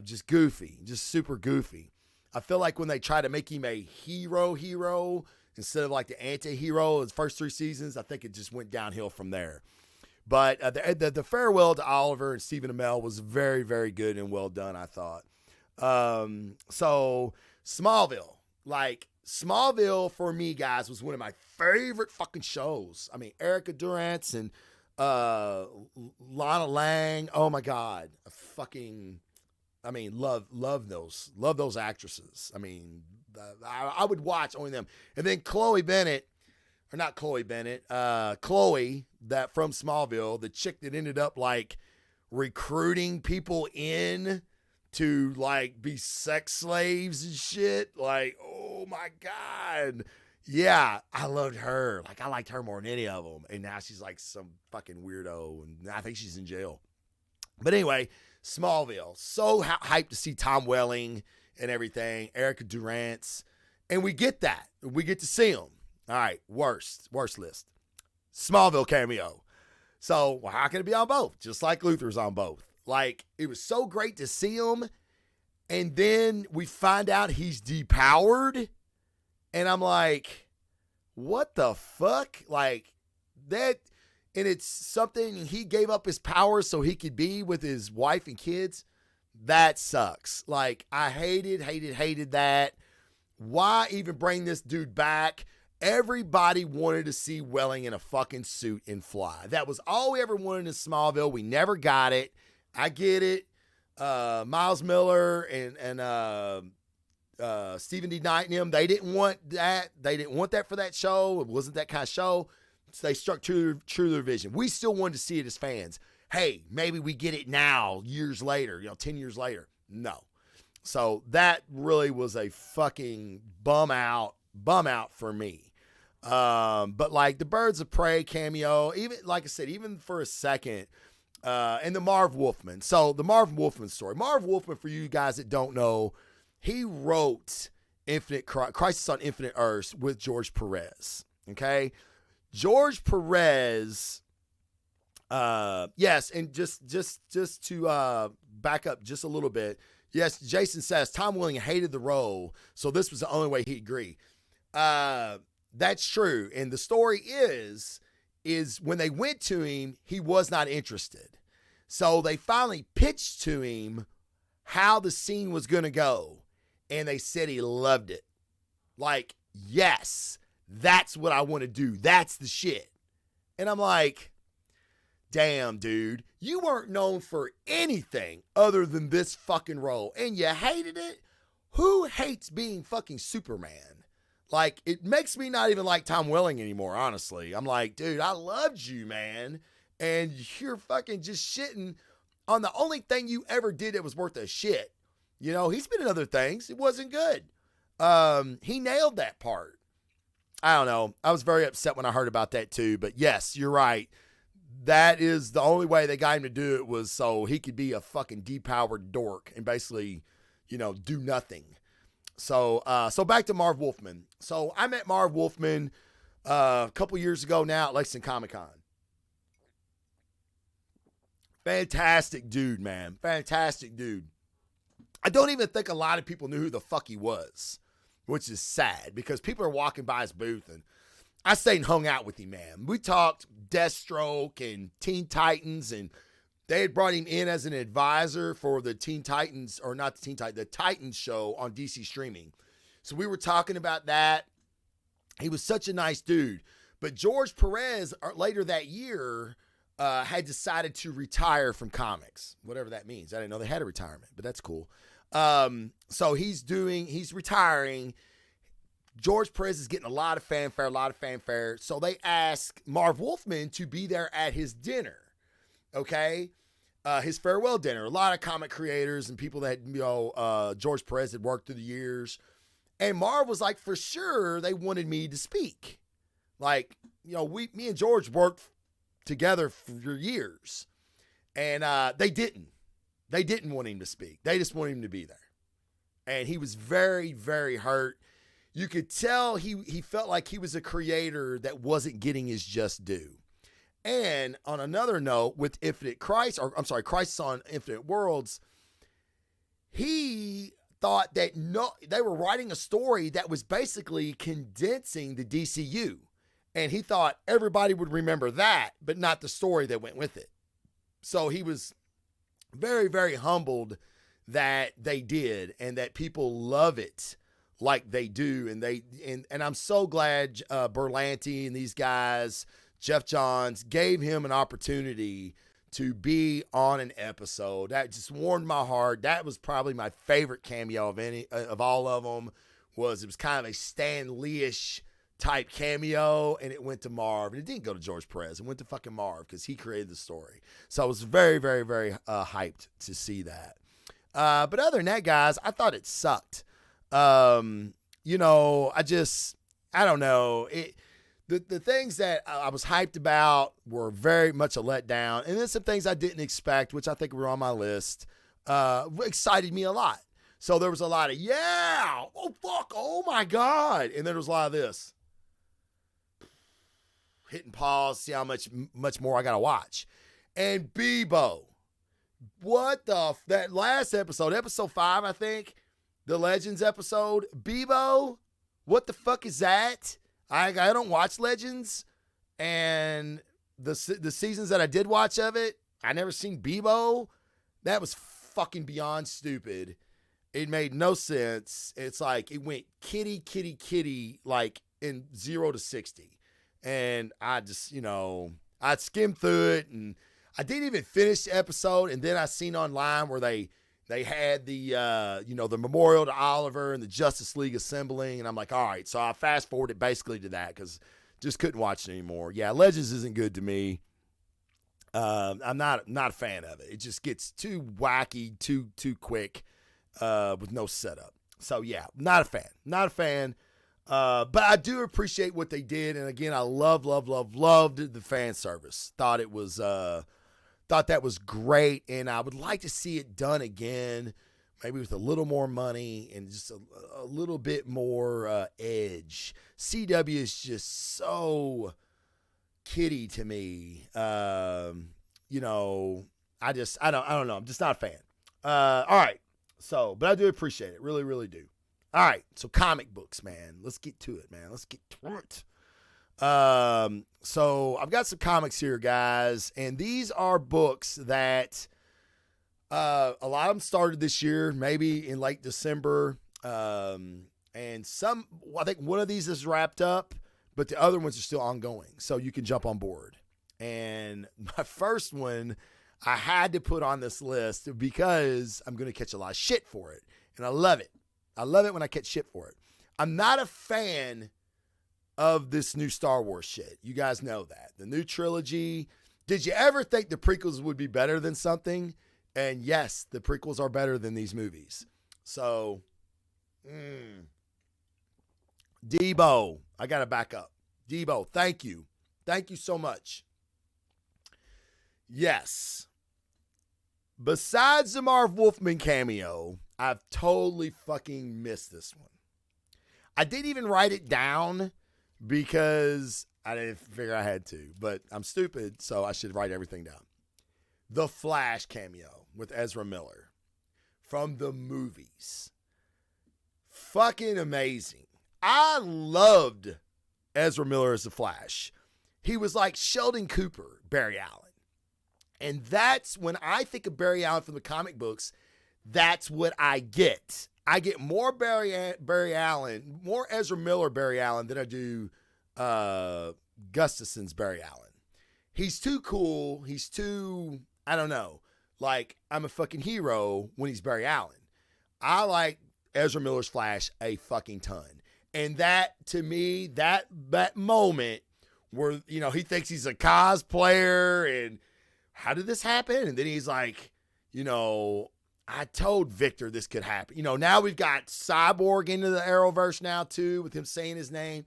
Just goofy, just super goofy. I feel like when they try to make him a hero instead of like the anti-hero in the first 3 seasons, I think it just went downhill from there. But the farewell to Oliver and Stephen Amell was very, very good and well done, I thought. So Smallville, Smallville for me, guys, was one of my favorite fucking shows. I mean, Erica Durance and Lana Lang. Oh my God. Love those actresses. I mean, I would watch only them. And then Chloe, that from Smallville, the chick that ended up recruiting people in to be sex slaves and shit. Oh my God. Yeah, I loved her. I liked her more than any of them. And now she's some fucking weirdo, and I think she's in jail. But anyway, Smallville. So hyped to see Tom Welling and everything. Erica Durance. And we get that. We get to see him. All right, worst list. Smallville cameo. So, well, how can it be on both? Just like Luther's on both. Like, it was so great to see him. And then we find out he's depowered. And I'm like, what the fuck? Like, that, and it's something he gave up his power so he could be with his wife and kids. That sucks. Like, I hated that. Why even bring this dude back? Everybody wanted to see Welling in a fucking suit and fly. That was all we ever wanted in Smallville. We never got it. I get it. Miles Miller and Stephen D. Knight and him, they didn't want that. They didn't want that for that show. It wasn't that kind of show. So they struck true to their vision. We still wanted to see it as fans. Hey, maybe we get it now, years later, 10 years later. No. So that really was a fucking bum out for me. But like the Birds of Prey cameo, even like I said, even for a second, and the Marv Wolfman. So the Marv Wolfman story. Marv Wolfman, for you guys that don't know, he wrote Crisis on Infinite Earths with George Perez. Okay, George Perez. Yes, and just to back up just a little bit. Yes, Jason says Tom Welling hated the role, so this was the only way he'd agree. That's true. And the story is when they went to him, he was not interested. So they finally pitched to him how the scene was going to go. And they said he loved it. Like, yes, that's what I want to do. That's the shit. And I'm like, damn, dude, you weren't known for anything other than this fucking role. And you hated it? Who hates being fucking Superman? Like, it makes me not even like Tom Welling anymore, honestly. I'm like, dude, I loved you, man. And you're fucking just shitting on the only thing you ever did that was worth a shit. He's been in other things. It wasn't good. He nailed that part. I don't know. I was very upset when I heard about that too. But yes, you're right. That is the only way they got him to do it was so he could be a fucking depowered dork and basically, do nothing. So back to Marv Wolfman. So I met Marv Wolfman a couple years ago now at Lexington Comic-Con. Fantastic dude, man. Fantastic dude. I don't even think a lot of people knew who the fuck he was, which is sad because people are walking by his booth and I stayed and hung out with him, man. We talked Deathstroke and Teen Titans, and they had brought him in as an advisor for the Teen Titans, or not the Teen Titans, the Titans show on DC Streaming. So we were talking about that. He was such a nice dude. But George Perez, later that year, had decided to retire from comics, whatever that means. I didn't know they had a retirement, but that's cool. So he's retiring. George Perez is getting a lot of fanfare. So they asked Marv Wolfman to be there at his dinner. Okay. His farewell dinner. A lot of comic creators and people that, George Perez had worked through the years. And Marv was like, for sure, they wanted me to speak. Like, me and George worked together for years. And they didn't. They didn't want him to speak. They just wanted him to be there. And he was very, very hurt. You could tell he felt like he was a creator that wasn't getting his just due. And on another note, with Crisis on Infinite Worlds, he thought that they were writing a story that was basically condensing the DCU. And he thought everybody would remember that, but not the story that went with it. So he was very, very humbled that they did and that people love it like they do. And I'm so glad Berlanti and these guys, Jeff Johns, gave him an opportunity to be on an episode. That just warmed my heart. That was probably my favorite cameo of all of them. It was kind of a Stan Lee-ish type cameo, and it went to Marv. And it didn't go to George Perez. It went to fucking Marv because he created the story. So I was very, very, very hyped to see that. But other than that, guys, I thought it sucked. I don't know. The things that I was hyped about were very much a letdown. And then some things I didn't expect, which I think were on my list, excited me a lot. So there was a lot of, yeah, oh, fuck, oh, my God. And then there was a lot of this. Hitting pause, see how much more I got to watch. And Bebo. What that last episode 5, I think, the Legends episode, Bebo, what the fuck is that? I don't watch Legends, and the seasons that I did watch of it, I never seen Bebo. That was fucking beyond stupid. It made no sense. It's like it went kitty, like in 0 to 60. And I just, I skimmed through it, and I didn't even finish the episode. And then I seen online where they had the, the memorial to Oliver and the Justice League assembling. And I'm like, all right. So I fast forwarded basically to that because just couldn't watch it anymore. Yeah, Legends isn't good to me. I'm not a fan of it. It just gets too wacky, too quick, with no setup. So yeah, not a fan. But I do appreciate what they did. And again, I loved the fan service. Thought that was great. And I would like to see it done again, maybe with a little more money and just a little bit more edge. CW is just so kiddie to me. I don't know. I'm just not a fan. All right. So, but I do appreciate it. Really, really do. All right. So comic books, man. Let's get to it, man. Let's get to it. So I've got some comics here, guys, and these are books that, a lot of them started this year, maybe in late December. And I think one of these is wrapped up, but the other ones are still ongoing. So you can jump on board. And my first one I had to put on this list because I'm going to catch a lot of shit for it. And I love it. I love it when I catch shit for it. I'm not a fan of this new Star Wars shit. You guys know that. The new trilogy. Did you ever think the prequels would be better than something? And yes, the prequels are better than these movies. So, Debo, I got to back up. Debo, thank you. Thank you so much. Yes. Besides the Marv Wolfman cameo, I've totally fucking missed this one. I didn't even write it down because I didn't figure I had to, but I'm stupid, so I should write everything down. The Flash cameo with Ezra Miller from the movies. Fucking amazing. I loved Ezra Miller as the Flash. He was like Sheldon Cooper, Barry Allen. And that's when I think of Barry Allen from the comic books, that's what I get. I get more Barry Allen, more Ezra Miller Barry Allen than I do Gustafson's Barry Allen. He's too cool. He's too, I don't know, like I'm a fucking hero when he's Barry Allen. I like Ezra Miller's Flash a fucking ton. And that, to me, that moment where, he thinks he's a cosplayer and how did this happen? And then he's like, I told Victor this could happen. Now we've got Cyborg into the Arrowverse now too, with him saying his name.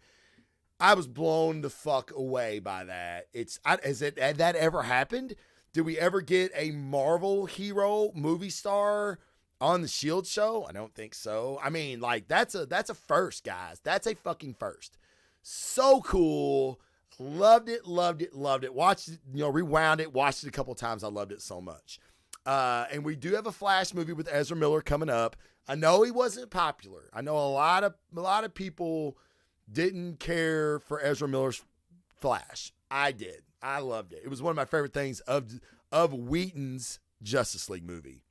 I was blown the fuck away by that. Had that ever happened? Did we ever get a Marvel hero movie star on the Shield show? I don't think so. I mean, like that's a first, guys. That's a fucking first. So cool. Loved it. Watched it, rewound it, watched it a couple times. I loved it so much. And we do have a Flash movie with Ezra Miller coming up. I know he wasn't popular. I know a lot of people didn't care for Ezra Miller's Flash. I did. I loved it. It was one of my favorite things of Whedon's Justice League movie.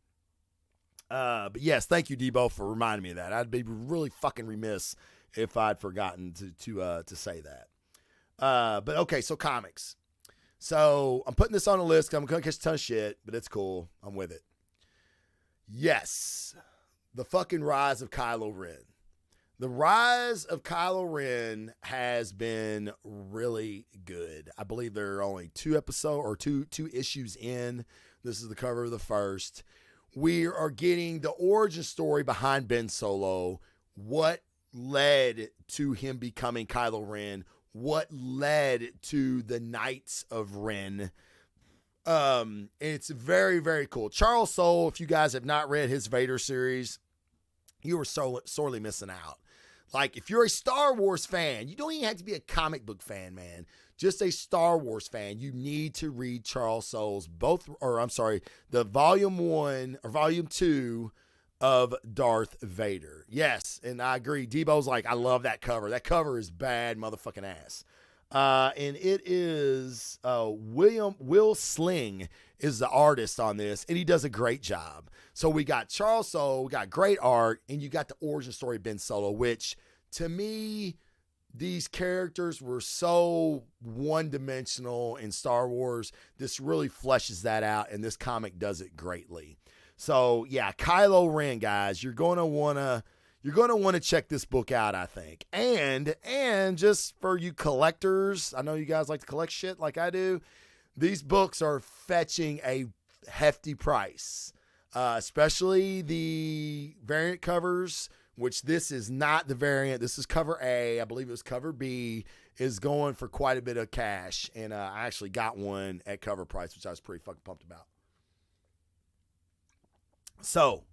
But yes, thank you, Debo, for reminding me of that. I'd be really fucking remiss if I'd forgotten to say that. But okay, so comics. So I'm putting this on a list because I'm going to catch a ton of shit, but it's cool. I'm with it. Yes. The fucking rise of Kylo Ren. The rise of Kylo Ren has been really good. I believe there are only two issues in. This is the cover of the first. We are getting the origin story behind Ben Solo. What led to him becoming Kylo Ren? What led to the Knights of Ren? It's very, very cool. Charles Soule, if you guys have not read his Vader series, you were sorely missing out. Like, if you're a Star Wars fan, you don't even have to be a comic book fan, man. Just a Star Wars fan, you need to read Charles Soule's the volume 1 or volume 2 of Darth Vader. Yes, and I agree. Debo's like, I love that cover. That cover is bad motherfucking ass. And it is Will Sling is the artist on this, and he does a great job. So we got Charles Soule, we got great art, and you got the origin story of Ben Solo, which to me, these characters were so one-dimensional in Star Wars. This really fleshes that out, and this comic does it greatly. So yeah, Kylo Ren, guys, you're gonna wanna check this book out, I think. And just for you collectors, I know you guys like to collect shit like I do. These books are fetching a hefty price, especially the variant covers, which this is not the variant. This is cover A. I believe it was cover B, is going for quite a bit of cash. And I actually got one at cover price, which I was pretty fucking pumped about. So,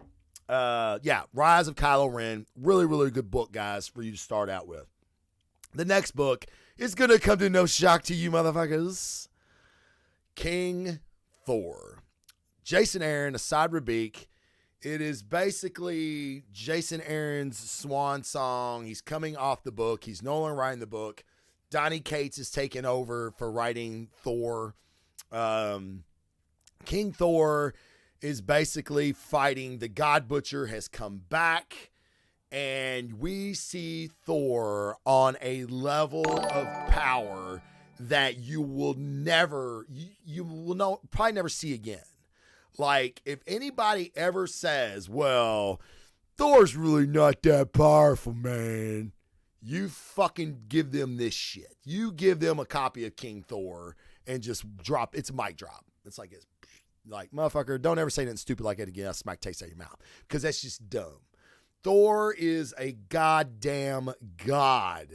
Rise of Kylo Ren. Really, really good book, guys, for you to start out with. The next book is going to come to no shock to you motherfuckers. King Thor. Jason Aaron, Asad Rabik. It is basically Jason Aaron's swan song. He's coming off the book. He's no longer writing the book. Donny Cates is taking over for writing Thor. King Thor is basically fighting. The God Butcher has come back, and we see Thor on a level of power that you will probably never see again. Like, if anybody ever says, well, Thor's really not that powerful, man, you fucking give them this shit. You give them a copy of King Thor and just drop. It's a mic drop. It's like, motherfucker, don't ever say anything stupid like that again. I'll smack taste out of your mouth, because that's just dumb. Thor is a goddamn god.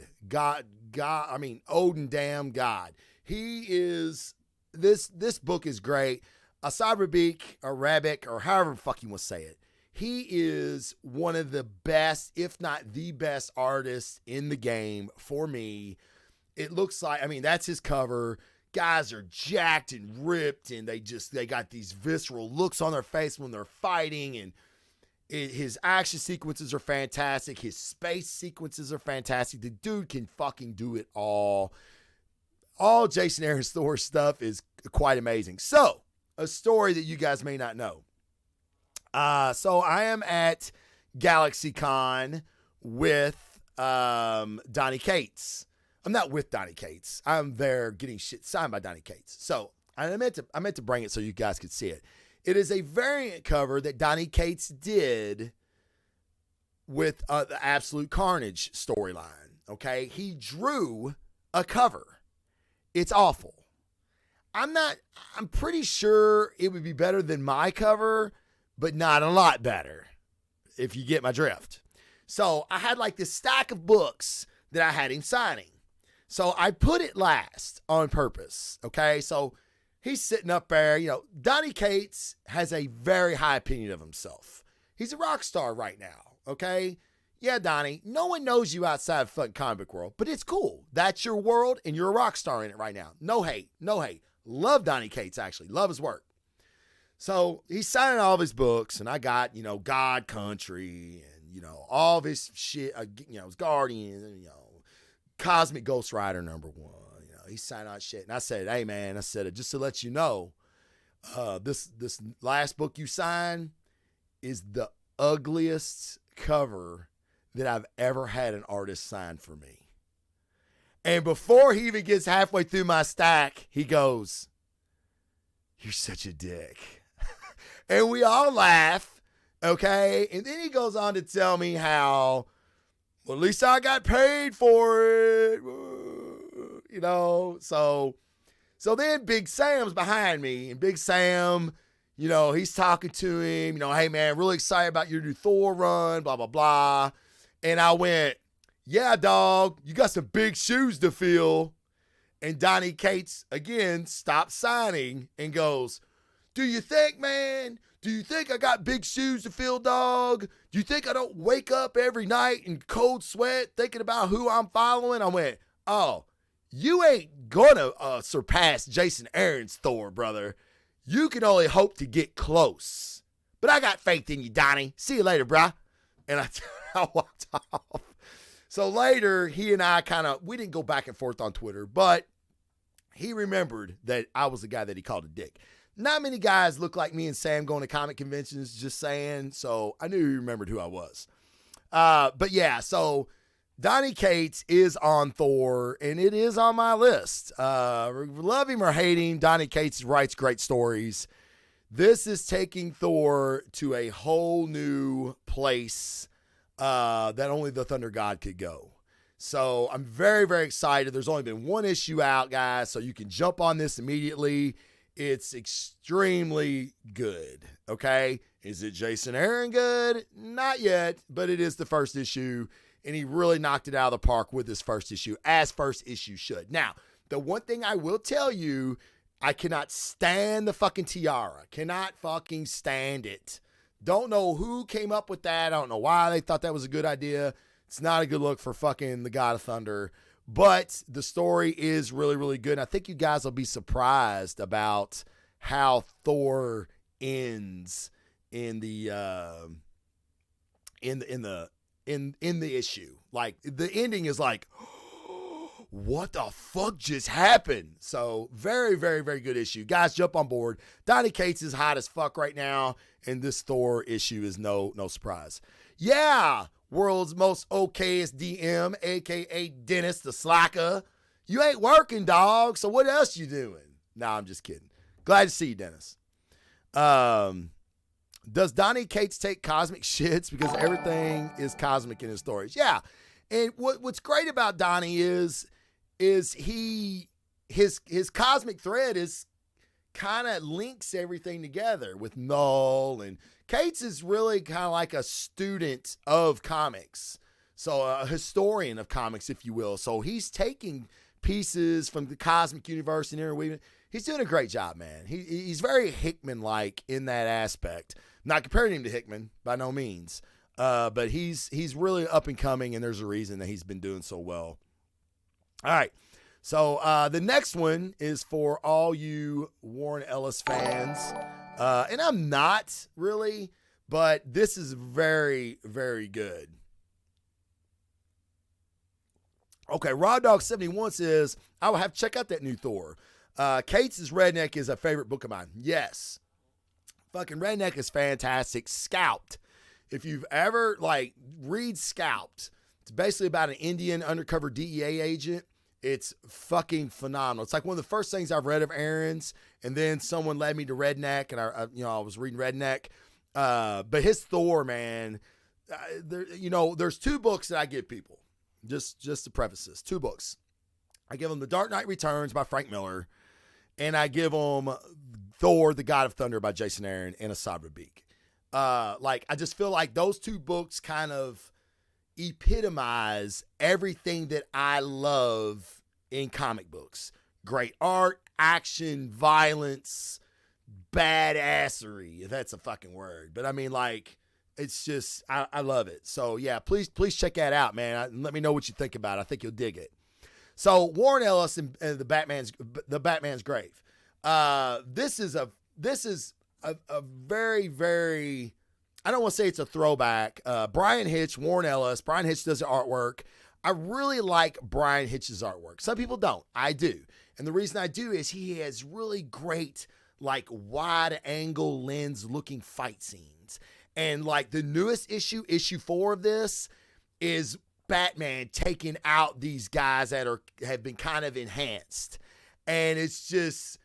Odin damn god. He is, this book is great. Asad Rabik, or Rabik, or however the fuck you want to say it, he is one of the best, if not the best artist in the game for me. It looks like, that's his cover. Guys are jacked and ripped, and they got these visceral looks on their face when they're fighting, and his action sequences are fantastic. His space sequences are fantastic. The dude can fucking do it all. All Jason Aaron's Thor stuff is quite amazing. So, a story that you guys may not know. So I am at GalaxyCon with Donny Cates. I'm not with Donny Cates. I'm there getting shit signed by Donny Cates. So I meant to bring it so you guys could see it. It is a variant cover that Donny Cates did with the Absolute Carnage storyline. Okay, he drew a cover. It's awful. I'm pretty sure it would be better than my cover, but not a lot better, if you get my drift. So I had like this stack of books that I had him signing. So I put it last on purpose. Okay. So he's sitting up there, Donny Cates has a very high opinion of himself. He's a rock star right now. Okay. Yeah, Donny, no one knows you outside of fucking comic book world, but it's cool. That's your world, and you're a rock star in it right now. No hate. Love Donny Cates, actually. Love his work. So he's signing all of his books, and I got, God Country, and, all of his shit, his Guardians, and, Cosmic Ghost Rider #1. He's signing out shit. And I said, hey, man, just to let you know, this last book you signed is the ugliest cover that I've ever had an artist sign for me. And before he even gets halfway through my stack, he goes, you're such a dick. And we all laugh, okay? And then he goes on to tell me how, well, at least I got paid for it. So then Big Sam's behind me. And Big Sam, he's talking to him, hey, man, really excited about your new Thor run, blah, blah, blah. And I went, yeah, dog, you got some big shoes to fill. And Donny Cates, again, stops signing and goes, do you think, man, do you think I got big shoes to fill, dog? Do you think I don't wake up every night in cold sweat thinking about who I'm following? I went, oh, you ain't gonna surpass Jason Aaron's Thor, brother. You can only hope to get close. But I got faith in you, Donnie. See you later, brah. And I walked off. So later, he and I we didn't go back and forth on Twitter, but he remembered that I was the guy that he called a dick. Not many guys look like me and Sam going to comic conventions, just saying. So I knew he remembered who I was. But yeah, so Donny Cates is on Thor, and it is on my list. Love him or hate him, Donny Cates writes great stories. This is taking Thor to a whole new place that only the Thunder God could go. So I'm very, very excited. There's only been one issue out, guys, so you can jump on this immediately. It's extremely good, okay? Is it Jason Aaron good? Not yet, but it is the first issue, and he really knocked it out of the park with this first issue, as first issue should. Now, the one thing I will tell you, I cannot stand the fucking tiara. Cannot fucking stand it. Don't know who came up with that. I don't know why they thought that was a good idea. It's not a good look for fucking the God of Thunder. But the story is really, really good. And I think you guys will be surprised about how Thor ends in the issue. Like the ending is like, what the fuck just happened? So very, very, very good issue. Guys, jump on board. Donny Cates is hot as fuck right now, and this Thor issue is no surprise. Yeah, world's most okayest DM, a.k.a. Dennis the Slacker. You ain't working, dog, so what else you doing? Nah, I'm just kidding. Glad to see you, Dennis. Does Donny Cates take cosmic shits? Because everything is cosmic in his stories. Yeah, and what's great about Donny is his cosmic thread is kind of links everything together with Null, and Cates is really kind of like a student of comics, so a historian of comics, if you will. So he's taking pieces from the cosmic universe and interweaving. He's doing a great job, man. He's very Hickman-like in that aspect. Not comparing him to Hickman by no means, but he's really up and coming, and there's a reason that he's been doing so well. All right. So the next one is for all you Warren Ellis fans. And I'm not really, but this is very, very good. Okay, Raw Dog 71 says, I will have to check out that new Thor. Cates' Redneck is a favorite book of mine. Yes. Fucking Redneck is fantastic. Scalped. If you've ever, read Scalped, it's basically about an Indian undercover DEA agent. It's fucking phenomenal. It's like one of the first things I've read of Aaron's, and then someone led me to Redneck, and I was reading Redneck. But his Thor, man, there's two books that I give people. Just to preface this, two books. I give them The Dark Knight Returns by Frank Miller, and I give them Thor, the God of Thunder by Jason Aaron, and Asad Rabik. I just feel like those two books kind of epitomize everything that I love in comic books. Great art, action, violence, badassery, if that's a fucking word. But I mean, it's just, I love it. So yeah, please check that out, man. Let me know what you think about it. I think you'll dig it. So Warren Ellis and the Batman's Grave. This is a very, very, I don't want to say it's a throwback. Brian Hitch, Warren Ellis. Brian Hitch does the artwork. I really like Brian Hitch's artwork. Some people don't. I do. And the reason I do is he has really great, wide angle lens looking fight scenes. And the newest issue 4 of this is Batman taking out these guys that have been kind of enhanced. And it's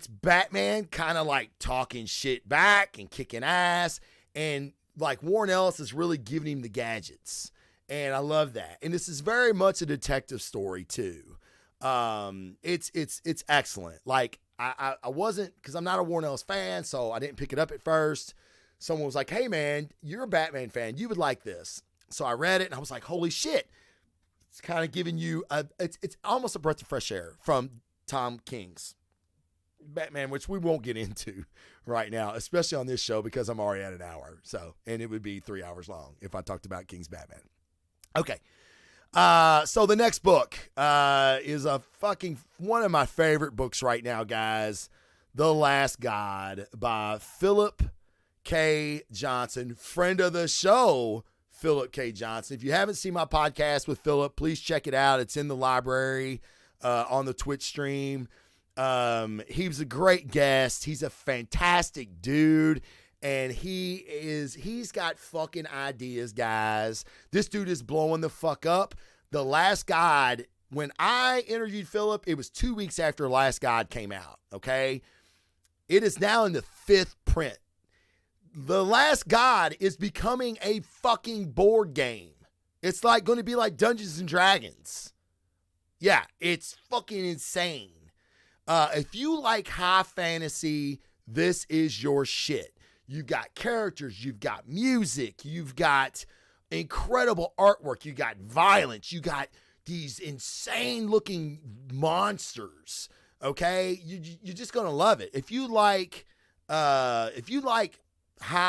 Batman kind of talking shit back and kicking ass. And Warren Ellis is really giving him the gadgets. And I love that. And this is very much a detective story too. It's excellent. I wasn't, because I'm not a Warren Ellis fan, so I didn't pick it up at first. Someone was like, hey man, you're a Batman fan. You would like this. So I read it and I was like, holy shit. It's kind of giving you it's almost a breath of fresh air from Tom King's. Batman, which we won't get into right now, especially on this show because I'm already at an hour. So, and it would be 3 hours long if I talked about King's Batman. Okay. So the next book is a fucking one of my favorite books right now, guys. The Last God by Philip K. Johnson, friend of the show, Philip K. Johnson. If you haven't seen my podcast with Philip, please check it out. It's in the library on the Twitch stream. He was a great guest. He's a fantastic dude. And he's got fucking ideas, guys. This dude is blowing the fuck up. The Last God, when I interviewed Philip, it was 2 weeks after Last God came out, okay? It is now in the 5th print. The Last God is becoming a fucking board game. It's like going to be like Dungeons and Dragons. Yeah, it's fucking insane. If you like high fantasy, this is your shit. You've got characters, you've got music, you've got incredible artwork, you got violence, you got these insane looking monsters. Okay, you're just gonna love it. If you like high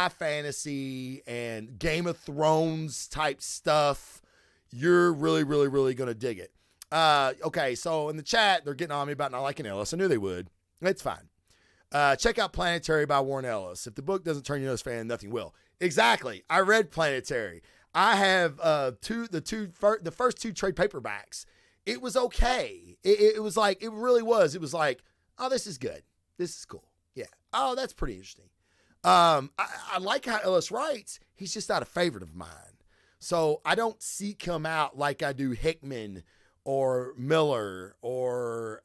fantasy and Game of Thrones type stuff, you're really, really, really gonna dig it. Okay, so in the chat, they're getting on me about not liking Ellis. I knew they would. It's fine. Check out Planetary by Warren Ellis. If the book doesn't turn you into a fan, nothing will. Exactly. I read Planetary. I have the first 2 trade paperbacks. It was okay. It was like, it really was. It was like, oh, this is good. This is cool. Yeah. Oh, that's pretty interesting. I like how Ellis writes. He's just not a favorite of mine. So I don't seek him out like I do Hickman or Miller or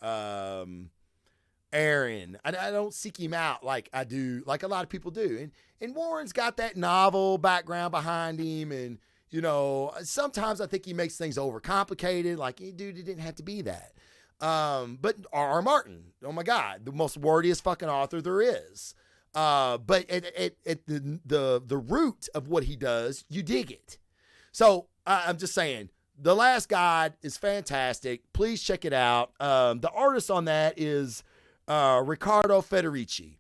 Aaron. I don't seek him out like I do, like a lot of people do. And Warren's got that novel background behind him. And, you know, sometimes I think he makes things overcomplicated. Like, dude, it didn't have to be that. But R.R. Martin, oh my God, the most wordiest fucking author there is. But at the root of what he does, you dig it. So I'm just saying, The Last God is fantastic. Please check it out. The artist on that is Riccardo Federici.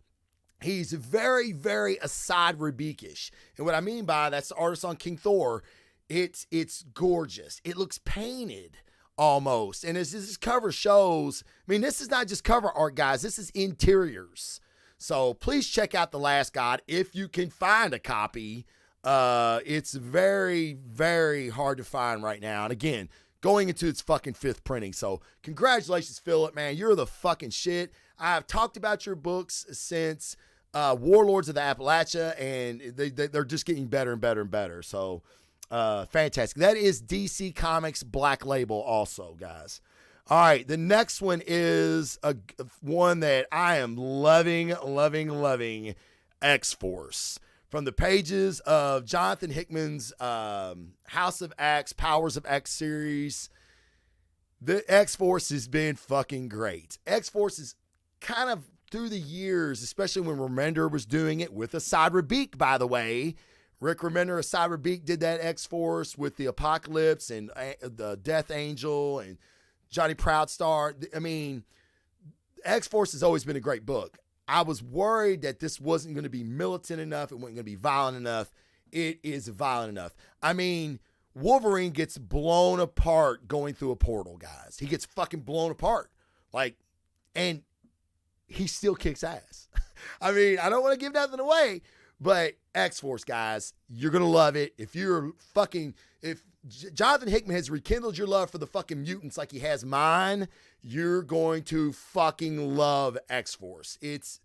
He's very, very Asad Rabikish. And what I mean by that's the artist on King Thor. It's gorgeous. It looks painted almost. And as this cover shows, I mean, this is not just cover art, guys. This is interiors. So please check out The Last God if you can find a copy. It's very, very hard to find right now. And again, going into its fucking 5th printing. So congratulations, Philip, man. You're the fucking shit. I've talked about your books since Warlords of the Appalachia, and they're just getting better and better and better. So fantastic. That is DC Comics Black Label also, guys. All right, the next one is one that I am loving, X-Force. From the pages of Jonathan Hickman's House of X, Powers of X series, the X-Force has been fucking great. X-Force is kind of through the years, especially when Remender was doing it with Asad Rabik, by the way. Rick Remender, Asad Rabik did that X-Force with the Apocalypse and the Death Angel and Johnny Proudstar. I mean, X-Force has always been a great book. I was worried that this wasn't going to be militant enough. It wasn't going to be violent enough. It is violent enough. I mean, Wolverine gets blown apart going through a portal, guys. He gets fucking blown apart. Like, and he still kicks ass. I mean, I don't want to give nothing away, but X-Force, guys, you're going to love it. If Jonathan Hickman has rekindled your love for the fucking mutants like he has mine, you're going to fucking love X-Force. It's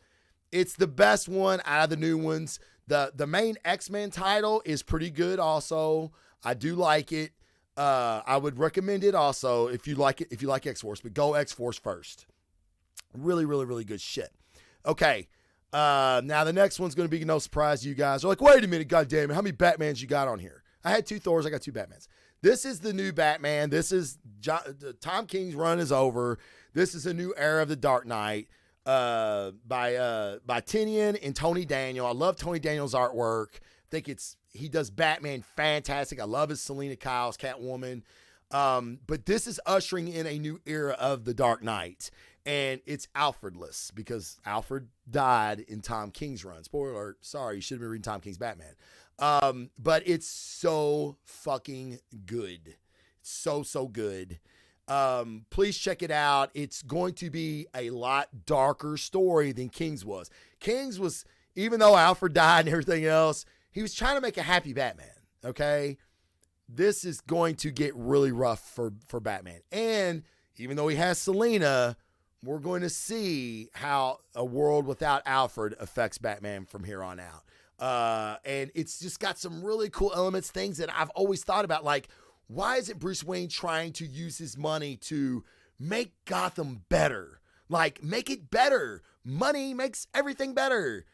the best one out of the new ones. The main X-Men title is pretty good also. I do like it. I would recommend it also if you like it, if you like X-Force, but go X-Force first. Really, really, really good shit. Okay. Now the next one's going to be no surprise to you guys. You're like, wait a minute, goddamn it, how many Batmans you got on here? I had 2 Thors, I got 2 Batmans. This is the new Batman. This is Tom King's run is over. This is a new era of the Dark Knight by Tynion and Tony Daniel. I love Tony Daniel's artwork. I think he does Batman fantastic. I love his Selena Kyle's Catwoman. But this is ushering in a new era of the Dark Knight. And it's Alfredless because Alfred died in Tom King's run. Spoiler alert. Sorry, you should have been reading Tom King's Batman. But it's so fucking good. So good. Please check it out. It's going to be a lot darker story than King's was. King's was, even though Alfred died and everything else, he was trying to make a happy Batman. Okay. This is going to get really rough for Batman. And even though he has Selina, we're going to see how a world without Alfred affects Batman from here on out. And it's just got some really cool elements, things that I've always thought about. Like, why isn't Bruce Wayne trying to use his money to make Gotham better? Like, make it better. Money makes everything better.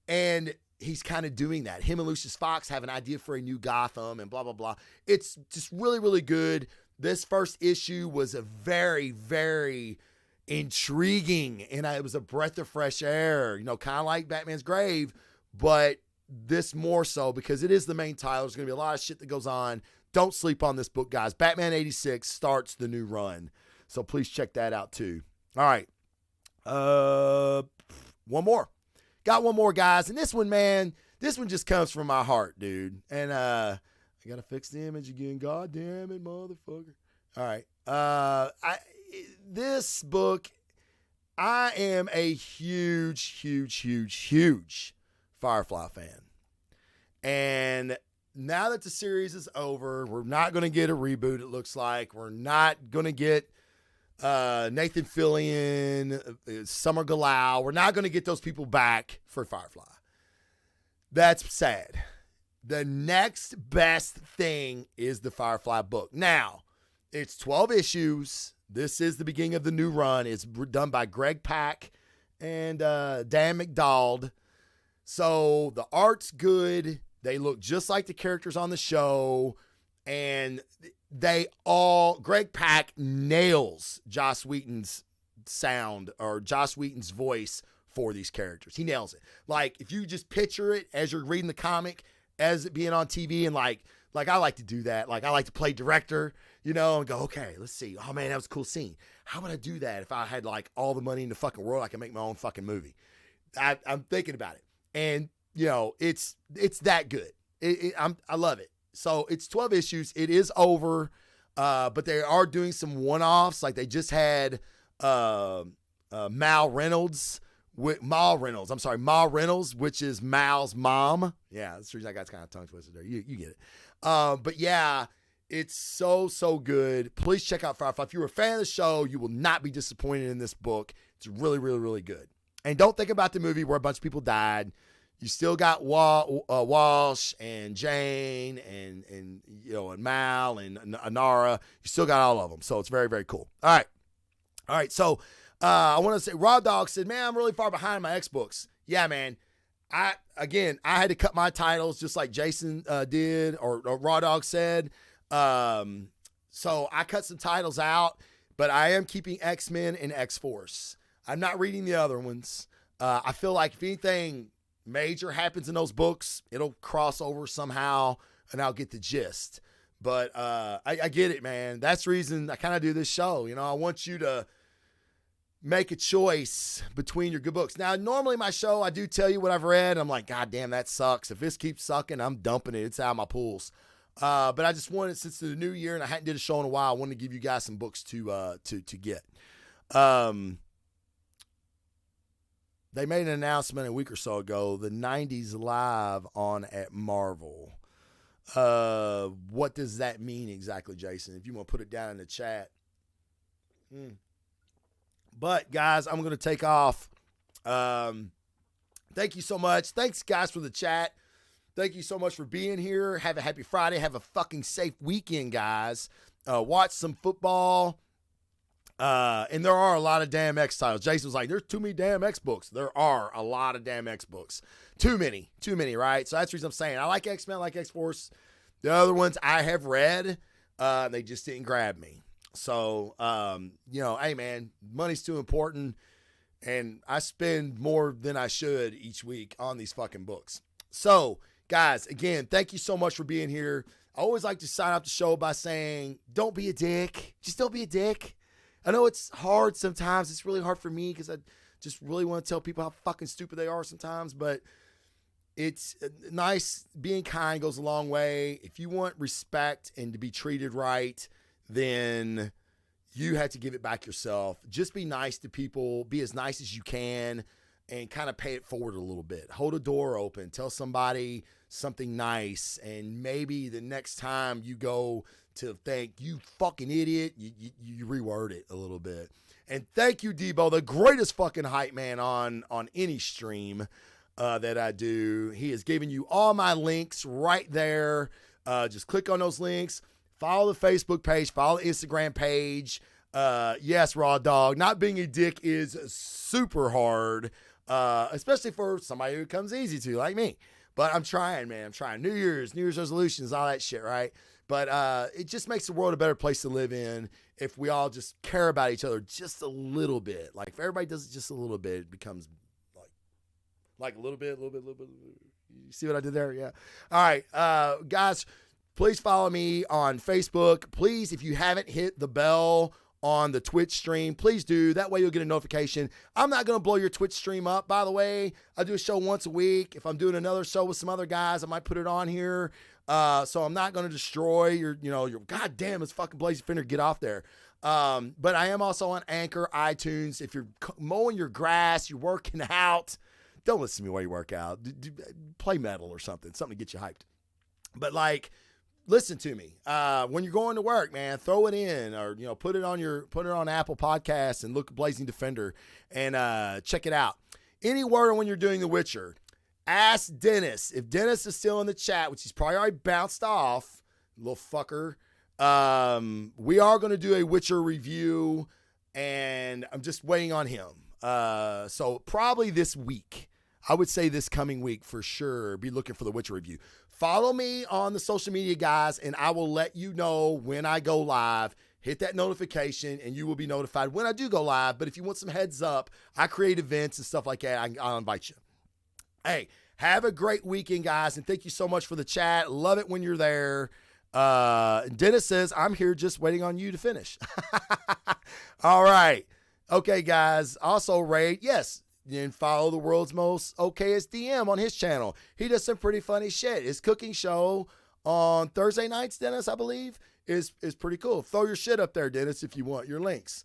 And he's kind of doing that. Him and Lucius Fox have an idea for a new Gotham and blah, blah, blah. It's just really, really good. This first issue was a very, very intriguing, and it was a breath of fresh air, kind of like Batman's Grave, but this more so because it is the main title. There's going to be a lot of shit that goes on. Don't sleep on this book, guys. Batman 86 starts the new run, so please check that out too. All right. One more. Got one more, guys, and this one, man, this one just comes from my heart, dude, and I got to fix the image again. God damn it, motherfucker. All right. This book, I am a huge Firefly fan. And now that the series is over, we're not going to get a reboot, it looks like. We're not going to get Nathan Fillion, Summer Glau. We're not going to get those people back for Firefly. That's sad. The next best thing is the Firefly book. Now, it's 12 issues. This is the beginning of the new run. It's done by Greg Pak and Dan McDowell. So the art's good. They look just like the characters on the show. And Greg Pak nails Joss Whedon's sound or Joss Whedon's voice for these characters. He nails it. Like, if you just picture it as you're reading the comic, as it being on TV, and like I like to do that. Like, I like to play director, and go, okay, let's see. Oh man, that was a cool scene. How would I do that if I had like all the money in the fucking world? I can make my own fucking movie. I'm thinking about it, and it's that good. I love it. So it's 12 issues. It is over, but they are doing some one-offs. Like, they just had Ma Reynolds, which is Mal's mom. Yeah, that's the reason I got kind of tongue twisted there. You get it. But yeah, it's so good. Please check out Firefly. If you're a fan of the show, you will not be disappointed in this book. It's really, really, really good. And don't think about the movie where a bunch of people died. You still got Walsh and Jane and Mal and Anara. You still got all of them. So it's very, very cool. All right. So I want to say, Raw Dog said, man, I'm really far behind my X books. Yeah, man. I had to cut my titles just like Jason did, or Raw Dog said. So I cut some titles out, but I am keeping X-Men and X-Force. I'm not reading the other ones. I feel like if anything major happens in those books, it'll cross over somehow and I'll get the gist. But I get it, man. That's the reason I kind of do this show. I want you to make a choice between your good books. Now, normally my show, I do tell you what I've read. I'm like, God damn, that sucks. If this keeps sucking, I'm dumping it. It's out of my pools. But I just wanted, since the new year and I hadn't did a show in a while, I wanted to give you guys some books to get. They made an announcement a week or so ago, the 90s live on at Marvel. What does that mean exactly, Jason? If you want to put it down in the chat. But guys, I'm going to take off. Thank you so much. Thanks guys for the chat. Thank you so much for being here. Have a happy Friday. Have a fucking safe weekend, guys. Watch some football. And there are a lot of damn X titles. Jason was like, there's too many damn X books. There are a lot of damn X books. Too many, right? So that's the reason I'm saying I like X-Men, I like X-Force. The other ones I have read, they just didn't grab me. So, hey man, money's too important. And I spend more than I should each week on these fucking books. So guys, again, thank you so much for being here. I always like to sign off the show by saying, don't be a dick. Just don't be a dick. I know it's hard sometimes. It's really hard for me because I just really want to tell people how fucking stupid they are sometimes, but it's nice. Being kind goes a long way. If you want respect and to be treated right, then you have to give it back yourself. Just be nice to people. Be as nice as you can and kind of pay it forward a little bit. Hold a door open. Tell somebody something nice, and maybe the next time you go to thank you fucking idiot, you reword it a little bit. And thank you, Debo, the greatest fucking hype man on any stream that I do. He has given you all my links right there. Just click on those links. Follow the Facebook page. Follow the Instagram page. Yes, Raw Dog. Not being a dick is super hard, especially for somebody who comes easy to, like me. But I'm trying, man. I'm trying. New Year's resolutions, all that shit, right? But it just makes the world a better place to live in if we all just care about each other just a little bit. Like, if everybody does it just a little bit, it becomes like a little bit. You see what I did there? Yeah. All right, guys, please follow me on Facebook. Please, if you haven't hit the bell on the Twitch stream, please do. That way you'll get a notification. I'm not going to blow your Twitch stream up, by the way. I do a show once a week. If I'm doing another show with some other guys, I might put it on here. So I'm not going to destroy your goddamn, it's fucking Blazing Fender, get off there. But I am also on Anchor, iTunes. If you're mowing your grass, you're working out, don't listen to me while you work out. Play metal or something to get you hyped. But listen to me. When you're going to work, man, throw it in, or put it on Apple Podcasts and look at Blazing Defender and check it out. Any word on when you're doing The Witcher? Ask Dennis. If Dennis is still in the chat, which he's probably already bounced off, little fucker. We are going to do a Witcher review, and I'm just waiting on him. So probably this week. I would say this coming week for sure. Be looking for the Witcher review. Follow me on the social media, guys, and I will let you know when I go live. Hit that notification, and you will be notified when I do go live. But if you want some heads up, I create events and stuff like that. I'll invite you. Hey, have a great weekend, guys, and thank you so much for the chat. Love it when you're there. Dennis says, I'm here just waiting on you to finish. All right. Okay, guys. Also, rate, yes, and follow the world's most okayest DM on his channel. He does some pretty funny shit. His cooking show on Thursday nights, Dennis, I believe, is pretty cool. Throw your shit up there, Dennis, if you want your links.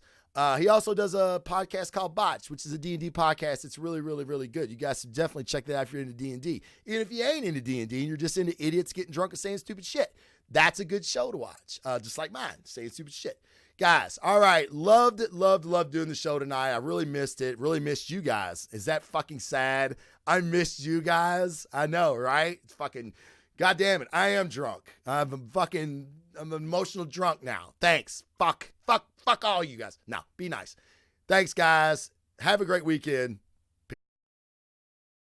He also does a podcast called Botch, which is a D&D podcast. It's really, really, really good. You guys should definitely check that out if you're into D&D. Even if you ain't into D&D and you're just into idiots getting drunk and saying stupid shit, that's a good show to watch. Just like mine, saying stupid shit. Guys, all right. Loved doing the show tonight. I really missed it. Really missed you guys. Is that fucking sad? I missed you guys. I know, right? It's fucking, goddamn it. I am drunk. I'm emotional drunk now. Thanks. Fuck all you guys. No, be nice. Thanks, guys. Have a great weekend.